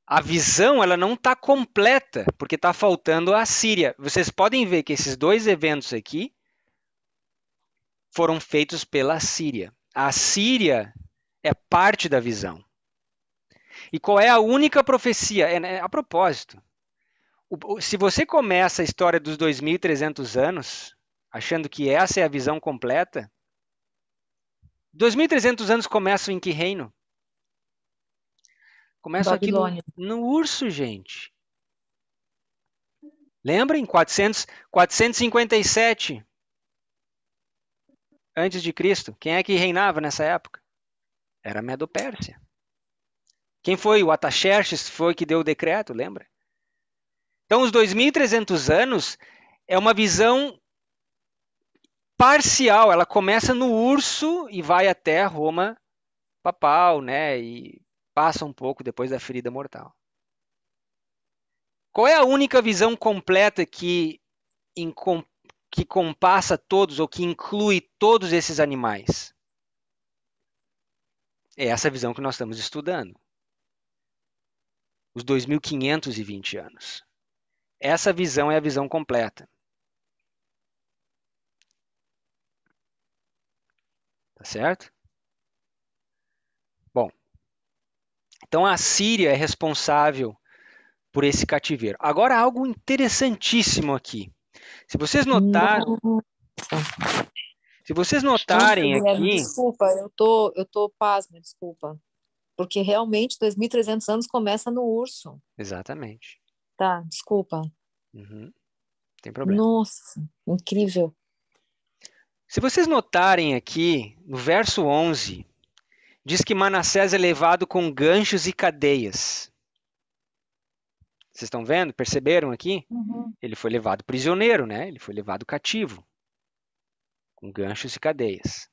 a visão ela não está completa, porque está faltando a Síria. Vocês podem ver que esses 2 eventos aqui foram feitos pela Síria. A Síria é parte da visão. E qual é a única profecia? A propósito, se você começa a história dos 2.300 anos, achando que essa é a visão completa, 2.300 anos começam em que reino? Começam aqui no urso, gente. Lembrem? 457 antes de Cristo. Quem é que reinava nessa época? Era a Medo-Pérsia. Quem foi? O Ataxerxes foi que deu o decreto, lembra? Então, os 2.300 anos é uma visão parcial. Ela começa no urso e vai até Roma papal, né? E passa um pouco depois da ferida mortal. Qual é a única visão completa que compassa todos ou que inclui todos esses animais? É essa visão que nós estamos estudando. Os 2.520 anos. Essa visão é a visão completa. Tá certo? Bom, então a Síria é responsável por esse cativeiro. Agora, algo interessantíssimo aqui. Se vocês notarem aqui... Desculpa, eu tô pasma, desculpa. Porque realmente 2.300 anos começa no urso. Exatamente. Tá, desculpa. Uhum. Não tem problema. Nossa, incrível. Se vocês notarem aqui, no verso 11, diz que Manassés é levado com ganchos e cadeias. Vocês estão vendo? Perceberam aqui? Uhum. Ele foi levado prisioneiro, né? Ele foi levado cativo, com ganchos e cadeias.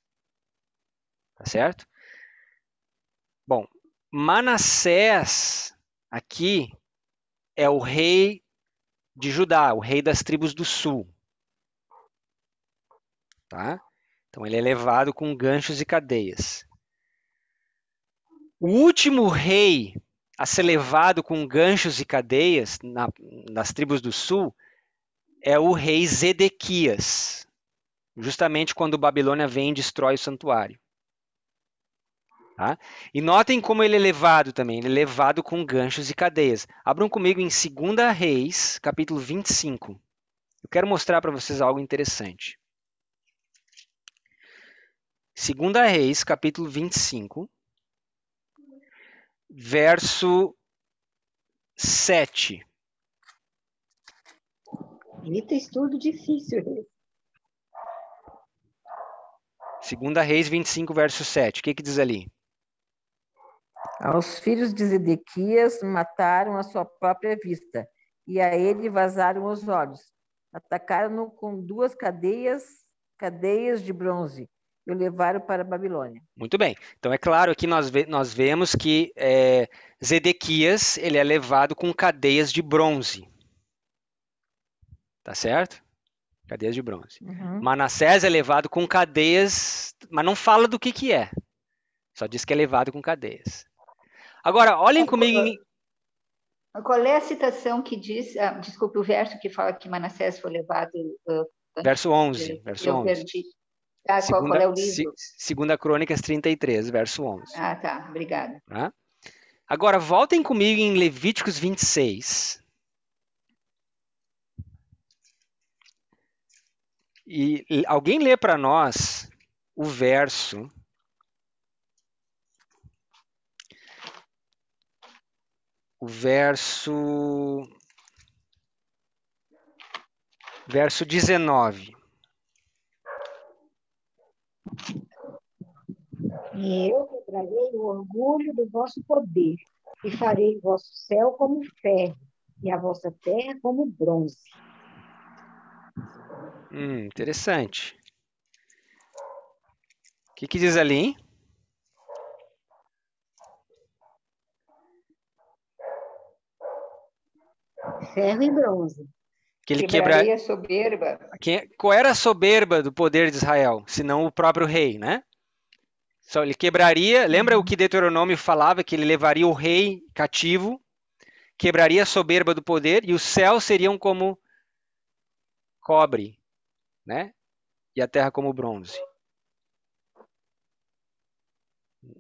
Tá certo? Bom, Manassés aqui é o rei de Judá, o rei das tribos do sul. Tá? Então ele é levado com ganchos e cadeias. O último rei a ser levado com ganchos e cadeias nas tribos do sul é o rei Zedequias, justamente quando Babilônia vem e destrói o santuário. Tá? E notem como ele é levado também, ele é levado com ganchos e cadeias. Abram comigo em 2 Reis, capítulo 25. Eu quero mostrar para vocês algo interessante. 2 Reis, capítulo 25, verso 7. Eita, estudo difícil. 2 Reis 25, verso 7. O que diz ali? Aos filhos de Zedequias mataram à sua própria vista, e a ele vazaram os olhos. Atacaram-no com 2 cadeias de bronze, e o levaram para a Babilônia. Muito bem. Então é claro que nós vemos que Zedequias ele é levado com cadeias de bronze. Tá certo? Cadeias de bronze. Uhum. Manassés é levado com cadeias, mas não fala do que é. Só diz que é levado com cadeias. Agora, olhem comigo. Qual é a citação que diz, desculpe, o verso que fala que Manassés foi levado... Verso 11. Verso 11. Perdi. Qual é o livro? 2 Crônicas 33, verso 11. Ah, tá. Obrigada. Tá? Agora, voltem comigo em Levíticos 26. E alguém lê para nós o verso... Verso 19. E eu quebrarei o orgulho do vosso poder, e farei o vosso céu como ferro, e a vossa terra como bronze. Interessante. O que diz ali, hein? Ferro e bronze. Que ele quebraria a soberba. Qual era a soberba do poder de Israel, senão o próprio rei, né? Só ele quebraria, lembra o que Deuteronômio falava, que ele levaria o rei cativo, quebraria a soberba do poder, e os céus seriam como cobre, né? E a terra como bronze.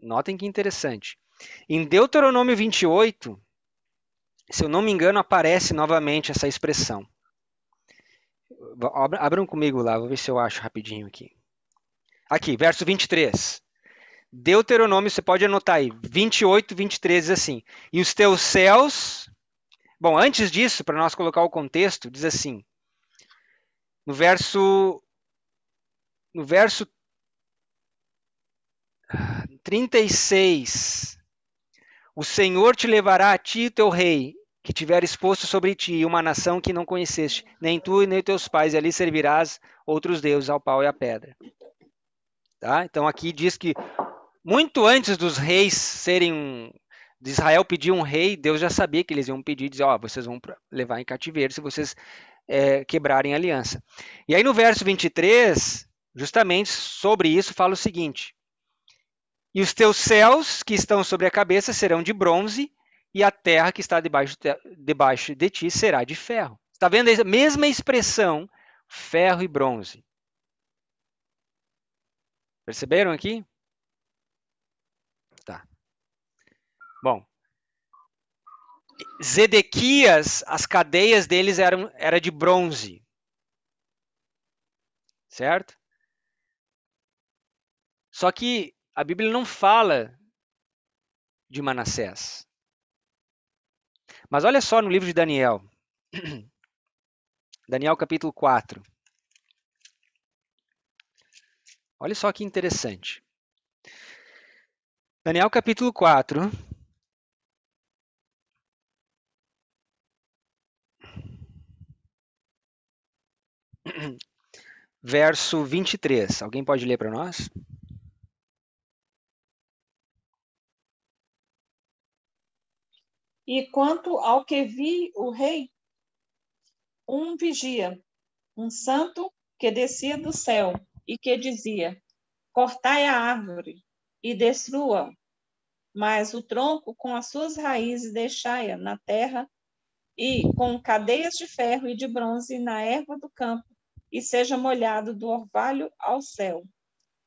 Notem que interessante. Em Deuteronômio 28, se eu não me engano, aparece novamente essa expressão. Abram comigo lá, vou ver se eu acho rapidinho aqui. Aqui, verso 23. Deuteronômio, você pode anotar aí, 28, 23 diz assim: e os teus céus... Bom, antes disso, para nós colocar o contexto, diz assim, no verso 36, o Senhor te levará a ti e teu rei, que tiver exposto sobre ti uma nação que não conheceste, nem tu e nem teus pais, e ali servirás outros deuses, ao pau e à pedra. Tá? Então aqui diz que muito antes dos reis de Israel pedir um rei, Deus já sabia que eles iam pedir, dizer, vocês vão levar em cativeiro se vocês quebrarem a aliança. E aí no verso 23, justamente sobre isso, fala o seguinte: e os teus céus que estão sobre a cabeça serão de bronze, e a terra que está debaixo de ti será de ferro. Está vendo a mesma expressão, ferro e bronze? Perceberam aqui? Tá. Bom, Zedequias, as cadeias deles eram de bronze. Certo? Só que a Bíblia não fala de Manassés. Mas olha só no livro de Daniel. Daniel capítulo 4. Olha só que interessante. Daniel capítulo 4. Verso 23. Alguém pode ler para nós? E quanto ao que vi o rei, um vigia, um santo que descia do céu e que dizia: cortai a árvore e destrua, mas o tronco com as suas raízes deixai-a na terra e com cadeias de ferro e de bronze na erva do campo, e seja molhado do orvalho ao céu,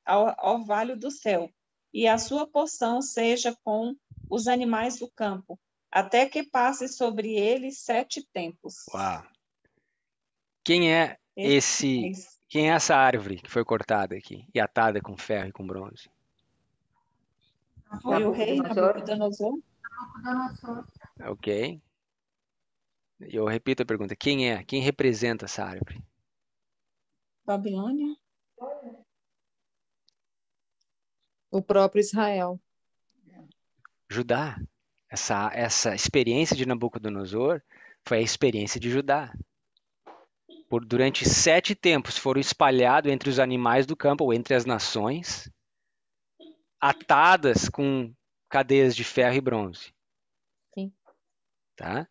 ao orvalho do céu, e a sua porção seja com os animais do campo, até que passe sobre ele 7 tempos. Uau. Quem é quem é essa árvore que foi cortada aqui e atada com ferro e com bronze? Foi o rei Nabucodonosor. Ok. Eu repito a pergunta. Quem é? Quem representa essa árvore? Babilônia. O próprio Israel. Judá. Essa experiência de Nabucodonosor foi a experiência de Judá. Durante 7 tempos foram espalhados entre os animais do campo, ou entre as nações, atadas com cadeias de ferro e bronze. Sim. Tá?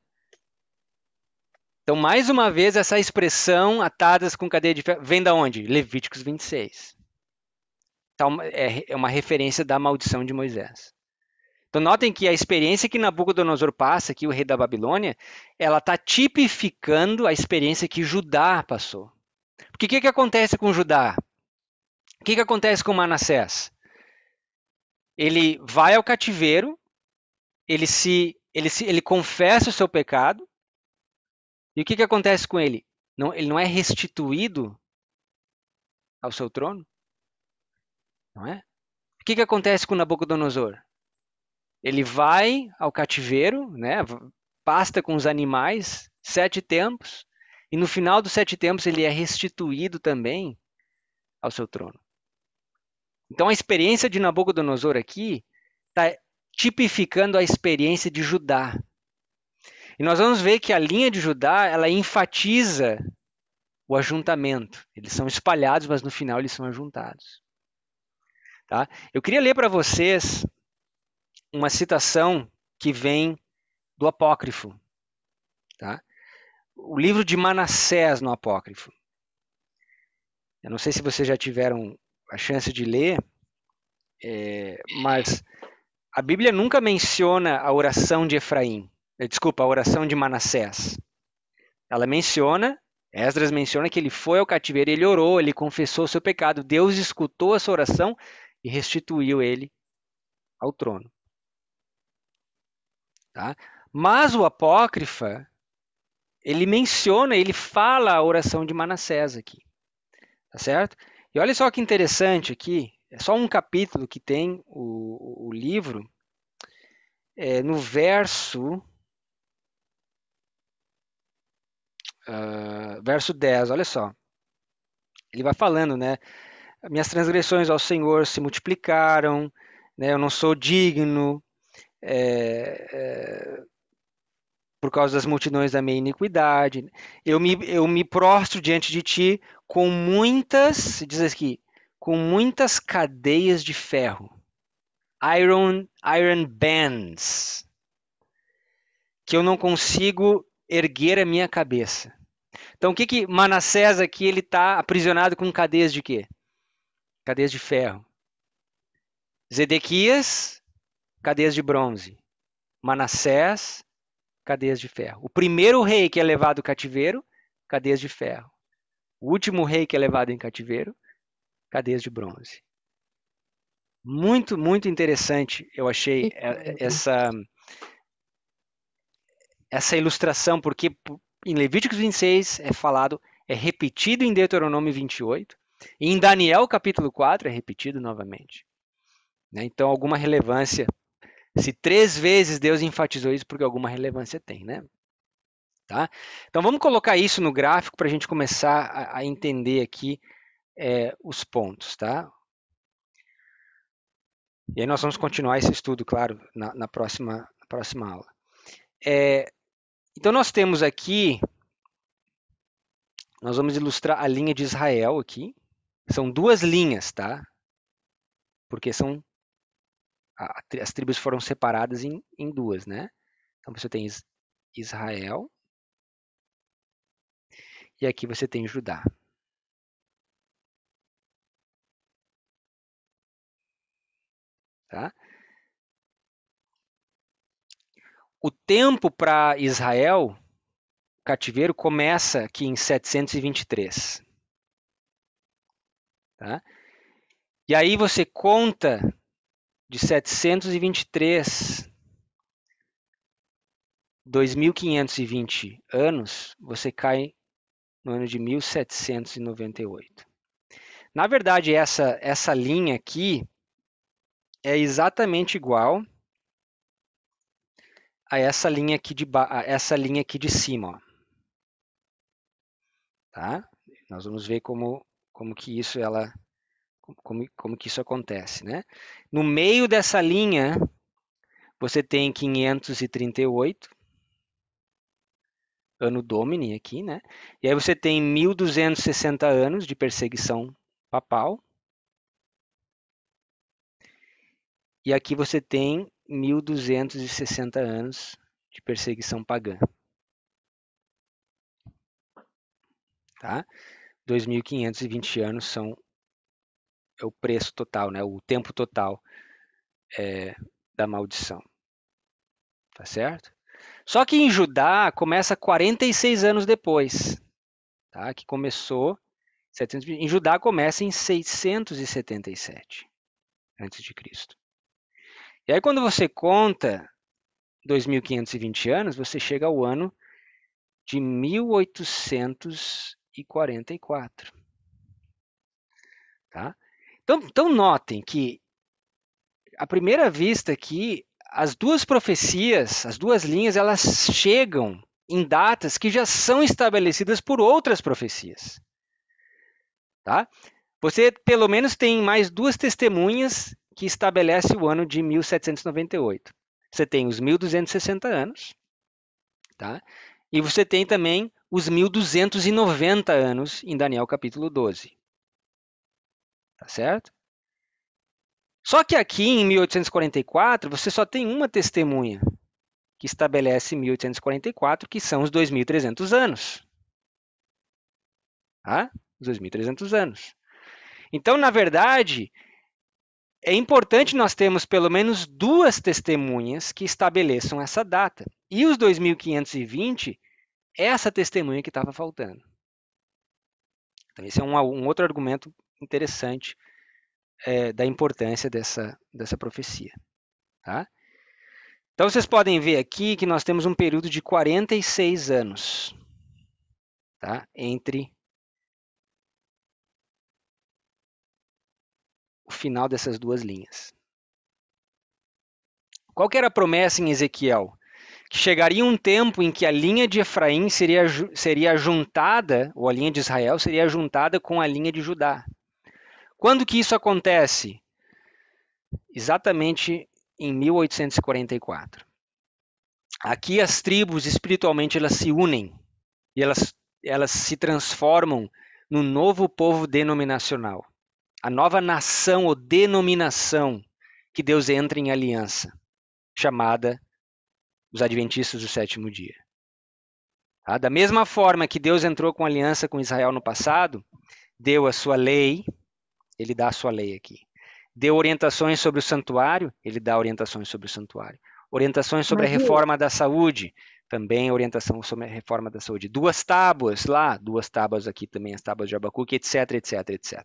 Então, mais uma vez, essa expressão atadas com cadeia de ferro vem da onde? Levíticos 26. Então, é uma referência da maldição de Moisés. Então, notem que a experiência que Nabucodonosor passa, aqui o rei da Babilônia, ela está tipificando a experiência que Judá passou. Porque o que acontece com Judá? O que acontece com Manassés? Ele vai ao cativeiro, ele confessa o seu pecado, e o que acontece com ele? Ele não é restituído ao seu trono? Não é? O que acontece com Nabucodonosor? Ele vai ao cativeiro, né, pasta com os animais, 7 tempos, e no final dos 7 tempos ele é restituído também ao seu trono. Então a experiência de Nabucodonosor aqui está tipificando a experiência de Judá. E nós vamos ver que a linha de Judá, ela enfatiza o ajuntamento. Eles são espalhados, mas no final eles são ajuntados. Tá? Eu queria ler para vocês uma citação que vem do Apócrifo. Tá? O livro de Manassés no Apócrifo. Eu não sei se vocês já tiveram a chance de ler, mas a Bíblia nunca menciona a oração de Efraim. Desculpa, a oração de Manassés. Ela menciona, Esdras menciona que ele foi ao cativeiro, ele orou, ele confessou o seu pecado. Deus escutou a sua oração e restituiu ele ao trono. Tá? Mas o Apócrifa, ele menciona, ele fala a oração de Manassés aqui. Tá certo? E olha só que interessante aqui, é só um capítulo que tem o livro, no verso 10, olha só. Ele vai falando, né? Minhas transgressões ao Senhor se multiplicaram, né? Eu não sou digno, por causa das multidões da minha iniquidade. Eu me prostro diante de ti com muitas, diz aqui, com muitas cadeias de ferro. Iron bands. Que eu não consigo erguer a minha cabeça. Então, o que Manassés aqui, ele está aprisionado com cadeias de quê? Cadeias de ferro. Zedequias, cadeias de bronze. Manassés, cadeias de ferro. O primeiro rei que é levado cativeiro, cadeias de ferro. O último rei que é levado em cativeiro, cadeias de bronze. Muito, muito interessante, eu achei essa ilustração, porque em Levíticos 26 é repetido em Deuteronômio 28, e em Daniel capítulo 4 é repetido novamente. Então, alguma relevância. Se 3 vezes Deus enfatizou isso, porque alguma relevância tem, né? Tá? Então, vamos colocar isso no gráfico para a gente começar a entender aqui os pontos. Tá? E aí nós vamos continuar esse estudo, claro, na próxima aula. Então nós temos aqui, nós vamos ilustrar a linha de Israel aqui. São duas linhas, tá? Porque as tribos foram separadas em duas, né? Então você tem Israel e aqui você tem Judá. Tá? O tempo para Israel, o cativeiro, começa aqui em 723. Tá? E aí você conta de 723, 2.520 anos, você cai no ano de 1798. Na verdade, essa linha aqui é exatamente igual a essa linha aqui de cima. Ó. Tá? Nós vamos ver como que isso como que isso acontece, né? No meio dessa linha, você tem 538, ano Domini aqui, né? E aí você tem 1.260 anos de perseguição papal. E aqui você tem 1.260 anos de perseguição pagã. Tá? 2.520 anos é o preço total, né? O tempo total da maldição. Tá certo? Só que em Judá começa 46 anos depois. Tá? Que começou... em Judá começa em 677 a.C. E aí quando você conta 2.520 anos, você chega ao ano de 1844. Tá? Então notem que, à primeira vista aqui, as duas profecias, as duas linhas, elas chegam em datas que já são estabelecidas por outras profecias. Tá? Você, pelo menos, tem mais duas testemunhas que estabelecem o ano de 1798. Você tem os 1.260 anos, tá? E você tem também os 1.290 anos em Daniel capítulo 12. Tá certo? Só que aqui em 1844, você só tem uma testemunha que estabelece 1844, que são os 2.300 anos. Tá? Os 2.300 anos. Então, na verdade, é importante nós termos pelo menos duas testemunhas que estabeleçam essa data. E os 2.520 é essa testemunha que estava faltando. Então, esse é um outro argumento interessante da importância dessa profecia. Tá? Então, vocês podem ver aqui que nós temos um período de 46 anos, tá? Entre o final dessas duas linhas. Qual que era a promessa em Ezequiel? Que chegaria um tempo em que a linha de Efraim seria juntada, ou a linha de Israel seria juntada com a linha de Judá. Quando que isso acontece? Exatamente em 1844. Aqui as tribos espiritualmente elas se unem e elas se transformam no novo povo denominacional. A nova nação ou denominação que Deus entra em aliança, chamada os Adventistas do Sétimo Dia. Tá? Da mesma forma que Deus entrou com aliança com Israel no passado, deu a sua lei, ele dá a sua lei aqui. Deu orientações sobre o santuário, ele dá orientações sobre o santuário. Orientações sobre a reforma da saúde, também orientação sobre a reforma da saúde. Duas tábuas lá, duas tábuas aqui também, as tábuas de Abacuque, etc, etc, etc.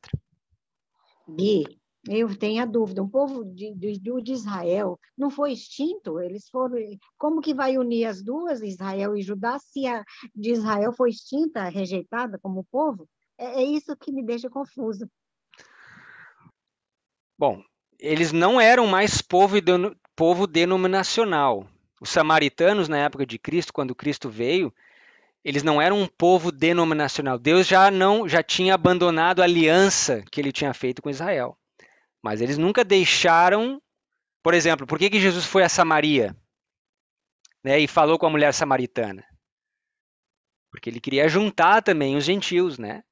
Gui, eu tenho a dúvida, o povo de Israel não foi extinto? Eles foram. Como que vai unir as duas, Israel e Judá, se a de Israel foi extinta, rejeitada como povo? É isso que me deixa confusa. Bom, eles não eram mais povo denominacional. Os samaritanos, na época de Cristo, quando Cristo veio, eles não eram um povo denominacional. Deus já tinha abandonado a aliança que ele tinha feito com Israel. Mas eles nunca deixaram Por exemplo, por que Jesus foi a Samaria, né, e falou com a mulher samaritana? Porque ele queria juntar também os gentios, né?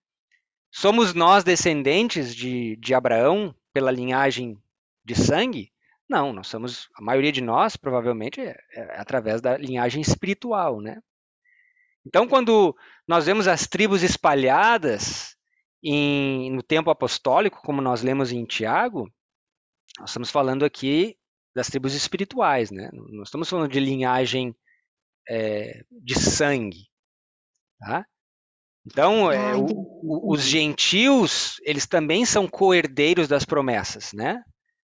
Somos nós descendentes de Abraão pela linhagem de sangue? Não, nós somos, a maioria de nós provavelmente é através da linhagem espiritual, né? Então, quando nós vemos as tribos espalhadas no tempo apostólico, como nós lemos em Tiago, nós estamos falando aqui das tribos espirituais, né? Nós estamos falando de linhagem de sangue, tá? Então, os gentios, eles também são co-herdeiros das promessas, né?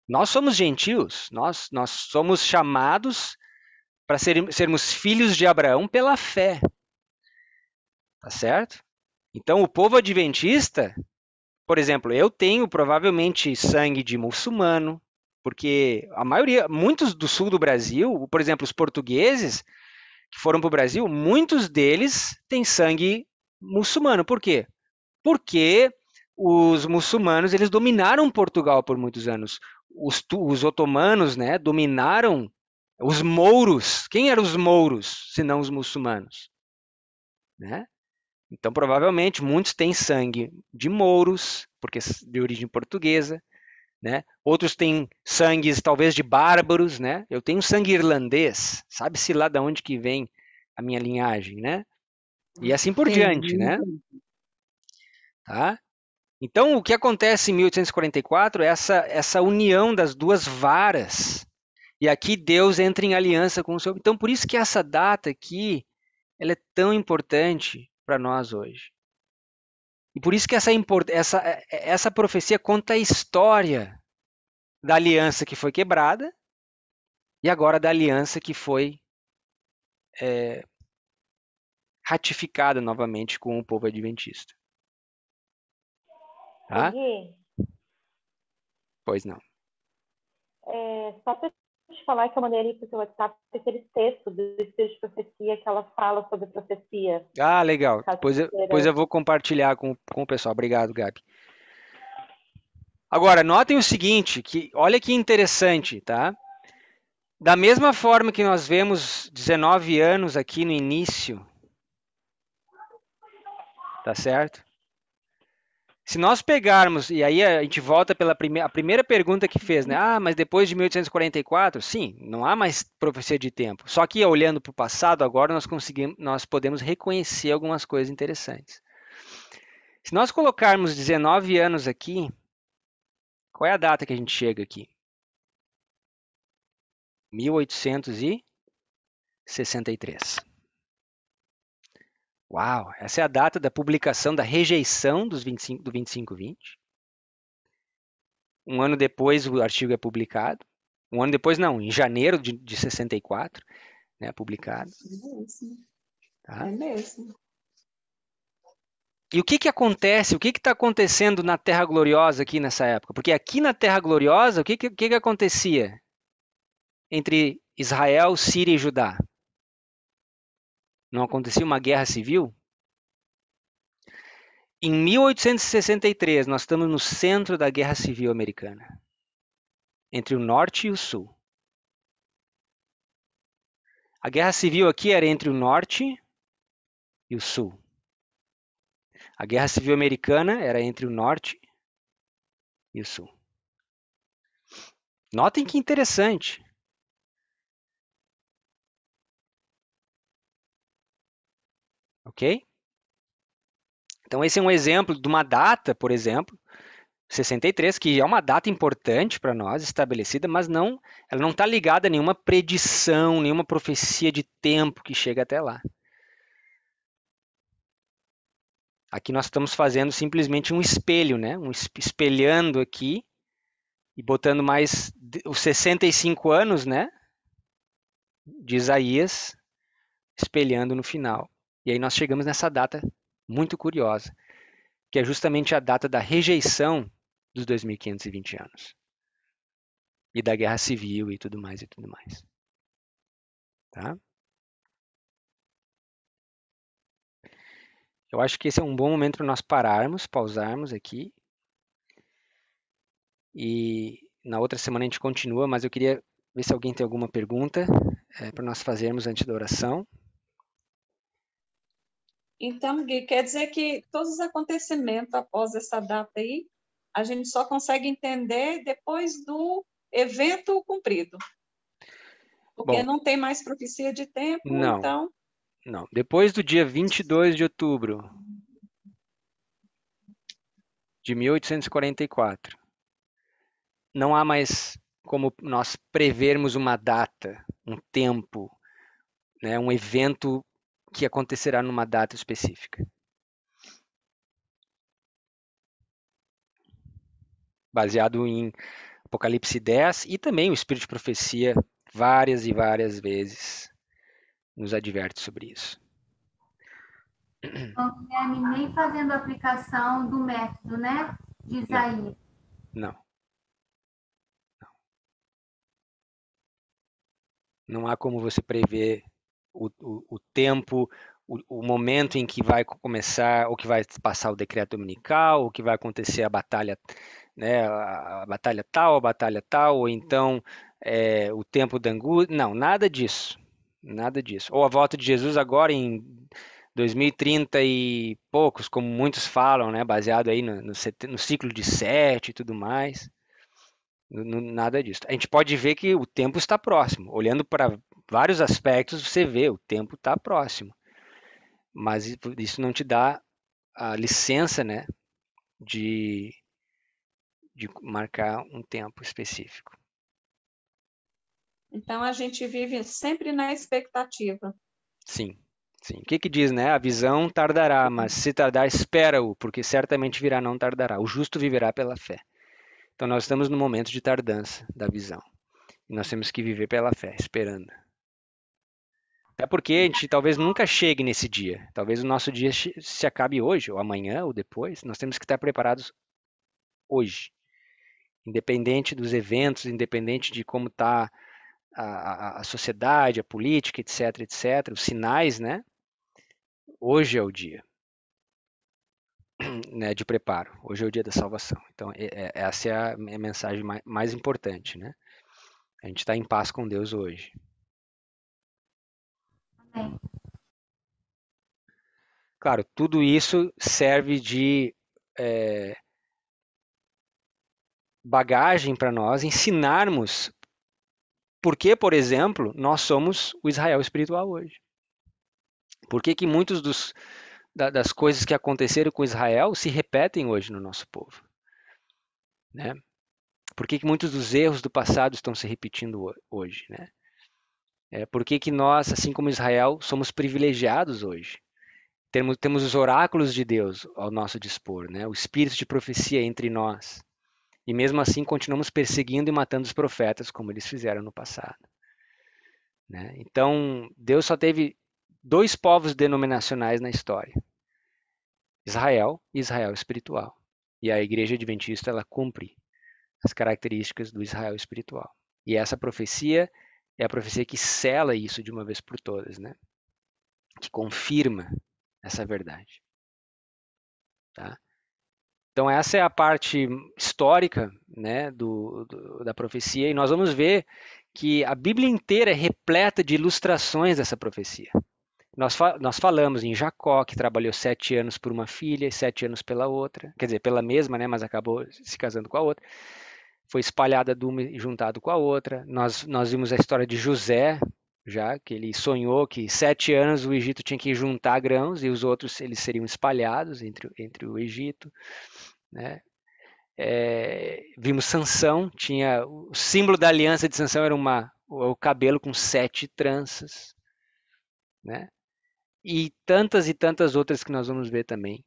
Nós somos gentios, nós somos chamados para sermos filhos de Abraão pela fé, tá certo? Então, o povo adventista, por exemplo, eu tenho provavelmente sangue de muçulmano, porque a maioria, muitos do sul do Brasil, por exemplo, os portugueses que foram para o Brasil, muitos deles têm sangue muçulmano. Por quê? Porque os muçulmanos eles dominaram Portugal por muitos anos. Os otomanos, né, dominaram os mouros. Quem eram os mouros, se não os muçulmanos? Né? Então, provavelmente, muitos têm sangue de mouros, porque de origem portuguesa. Né? Outros têm sangues, talvez, de bárbaros. Né? Eu tenho sangue irlandês. Sabe-se lá de onde que vem a minha linhagem, né? E assim por diante, né? Tá? Então, o que acontece em 1844 é essa união das duas varas. E aqui Deus entra em aliança com o seu... Então, por isso que essa data aqui, ela é tão importante para nós hoje. E por isso que essa profecia conta a história da aliança que foi quebrada e agora da aliança que foi ratificada novamente com o povo adventista. Tá? Gui, Pois não. só para te falar que eu mandei ali para o seu WhatsApp aquele texto do Espírito de Profecia que ela fala sobre profecia. Ah, legal. Depois eu vou compartilhar com o pessoal. Obrigado, Gabi. Agora, notem o seguinte, que olha que interessante, tá? Da mesma forma que nós vemos 19 anos aqui no início, tá certo? Se nós pegarmos, e aí a gente volta pela primeira pergunta que fez, né? Ah, mas depois de 1844, sim, não há mais profecia de tempo. Só que olhando para o passado, agora nós podemos reconhecer algumas coisas interessantes. Se nós colocarmos 19 anos aqui, qual é a data que a gente chega aqui? 1863. Uau, essa é a data da publicação da rejeição do 2520. Um ano depois o artigo é publicado. Um ano depois não, em janeiro de 64, né, publicado. Tá? É mesmo. E o que acontece, o que está acontecendo na Terra Gloriosa aqui nessa época? Porque aqui na Terra Gloriosa, o que acontecia entre Israel, Síria e Judá? Não acontecia uma guerra civil? Em 1863, nós estamos no centro da Guerra Civil Americana, entre o Norte e o Sul. A Guerra Civil aqui era entre o Norte e o Sul. A Guerra Civil Americana era entre o Norte e o Sul. Notem que interessante. Ok? Então, esse é um exemplo de uma data, por exemplo, 63, que é uma data importante para nós, estabelecida, mas ela não está ligada a nenhuma predição, nenhuma profecia de tempo que chega até lá. Aqui nós estamos fazendo simplesmente um espelho, né? Espelhando aqui e botando mais os 65 anos, né? De Isaías, espelhando no final. E aí nós chegamos nessa data muito curiosa, que é justamente a data da rejeição dos 2.520 anos. E da guerra civil e tudo mais, e tudo mais. Tá? Eu acho que esse é um bom momento para nós pausarmos aqui. E na outra semana a gente continua, mas eu queria ver se alguém tem alguma pergunta para nós fazermos antes da oração. Então, Gui, quer dizer que todos os acontecimentos após essa data aí, a gente só consegue entender depois do evento cumprido. Porque Bom, não tem mais profecia de tempo, não, então... não. Depois do dia 22 de outubro de 1844, não há mais como nós prevermos uma data, um tempo, né, um evento que acontecerá numa data específica. Baseado em Apocalipse 10 e também o Espírito de Profecia várias e várias vezes nos adverte sobre isso. Então, Guilherme, nem fazendo a aplicação do método, né? De Isaías. Não. Não há como você prever o tempo, o momento em que vai começar, ou que vai passar o decreto dominical, ou que vai acontecer a batalha, né, a batalha tal, ou então o tempo da angústia. Não, nada disso. Nada disso. Ou a volta de Jesus agora em 2030 e poucos, como muitos falam, né, baseado aí no ciclo de 7 e tudo mais. Nada disso. A gente pode ver que o tempo está próximo. Olhando para vários aspectos, você vê o tempo está próximo. Mas isso não te dá a licença, né, de marcar um tempo específico. Então, a gente vive sempre na expectativa. Sim, sim. O que diz, né? A visão tardará, mas se tardar, espera-o, porque certamente virá, não tardará. O justo viverá pela fé. Então, nós estamos no momento de tardança da visão. E nós temos que viver pela fé, esperando. Até porque a gente talvez nunca chegue nesse dia. Talvez o nosso dia se acabe hoje, ou amanhã, ou depois. Nós temos que estar preparados hoje. Independente dos eventos, independente de como está a sociedade, a política, etc, etc. Os sinais, né? Hoje é o dia, né, de preparo. Hoje é o dia da salvação. Então, essa é a mensagem mais importante, né? A gente está em paz com Deus hoje. Amém. Claro, tudo isso serve de bagagem para nós ensinarmos por que, por exemplo, nós somos o Israel espiritual hoje. Por que muitos das coisas que aconteceram com Israel se repetem hoje no nosso povo, né? Por que muitos dos erros do passado estão se repetindo hoje, né? Por que nós, assim como Israel, somos privilegiados hoje? Temos os oráculos de Deus ao nosso dispor, né? O espírito de profecia entre nós. E mesmo assim continuamos perseguindo e matando os profetas, como eles fizeram no passado, né? Então, Deus só teve 2 povos denominacionais na história: Israel e Israel espiritual. E a igreja adventista, ela cumpre as características do Israel espiritual. E essa profecia é a profecia que sela isso de uma vez por todas, né? Que confirma essa verdade. Tá? Então essa é a parte histórica, né, da profecia, e nós vamos ver que a Bíblia inteira é repleta de ilustrações dessa profecia. Nós falamos em Jacó, que trabalhou 7 anos por uma filha e 7 anos pela outra, quer dizer, pela mesma, né, mas acabou se casando com a outra. Foi espalhada de uma e juntado com a outra. Nós vimos a história de José, já que ele sonhou que 7 anos o Egito tinha que juntar grãos e os outros eles seriam espalhados entre o Egito, né? Vimos Sansão, tinha o símbolo da aliança de Sansão era o cabelo com 7 tranças, né? E tantas outras que nós vamos ver também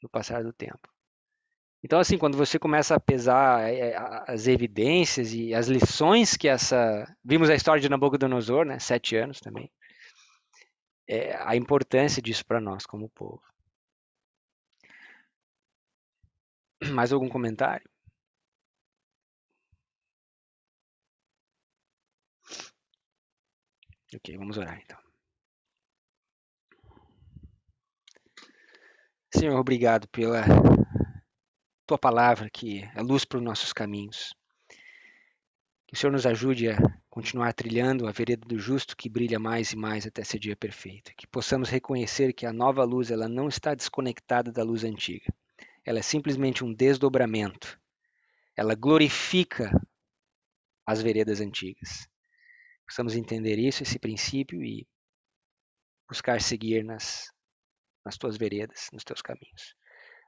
no passar do tempo. Então, assim, quando você começa a pesar as evidências e as lições que vimos a história de Nabucodonosor, né? 7 anos também. A importância disso para nós como povo. Mais algum comentário? Ok, vamos orar então. Senhor, obrigado pela tua palavra que é luz para os nossos caminhos. Que o Senhor nos ajude a continuar trilhando a vereda do justo que brilha mais e mais até ser dia perfeito. Que possamos reconhecer que a nova luz ela não está desconectada da luz antiga. Ela é simplesmente um desdobramento. Ela glorifica as veredas antigas. Possamos entender isso, esse princípio, e buscar seguir nas tuas veredas, nos teus caminhos.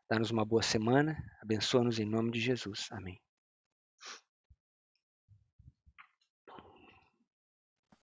Dá-nos uma boa semana, abençoa-nos em nome de Jesus. Amém.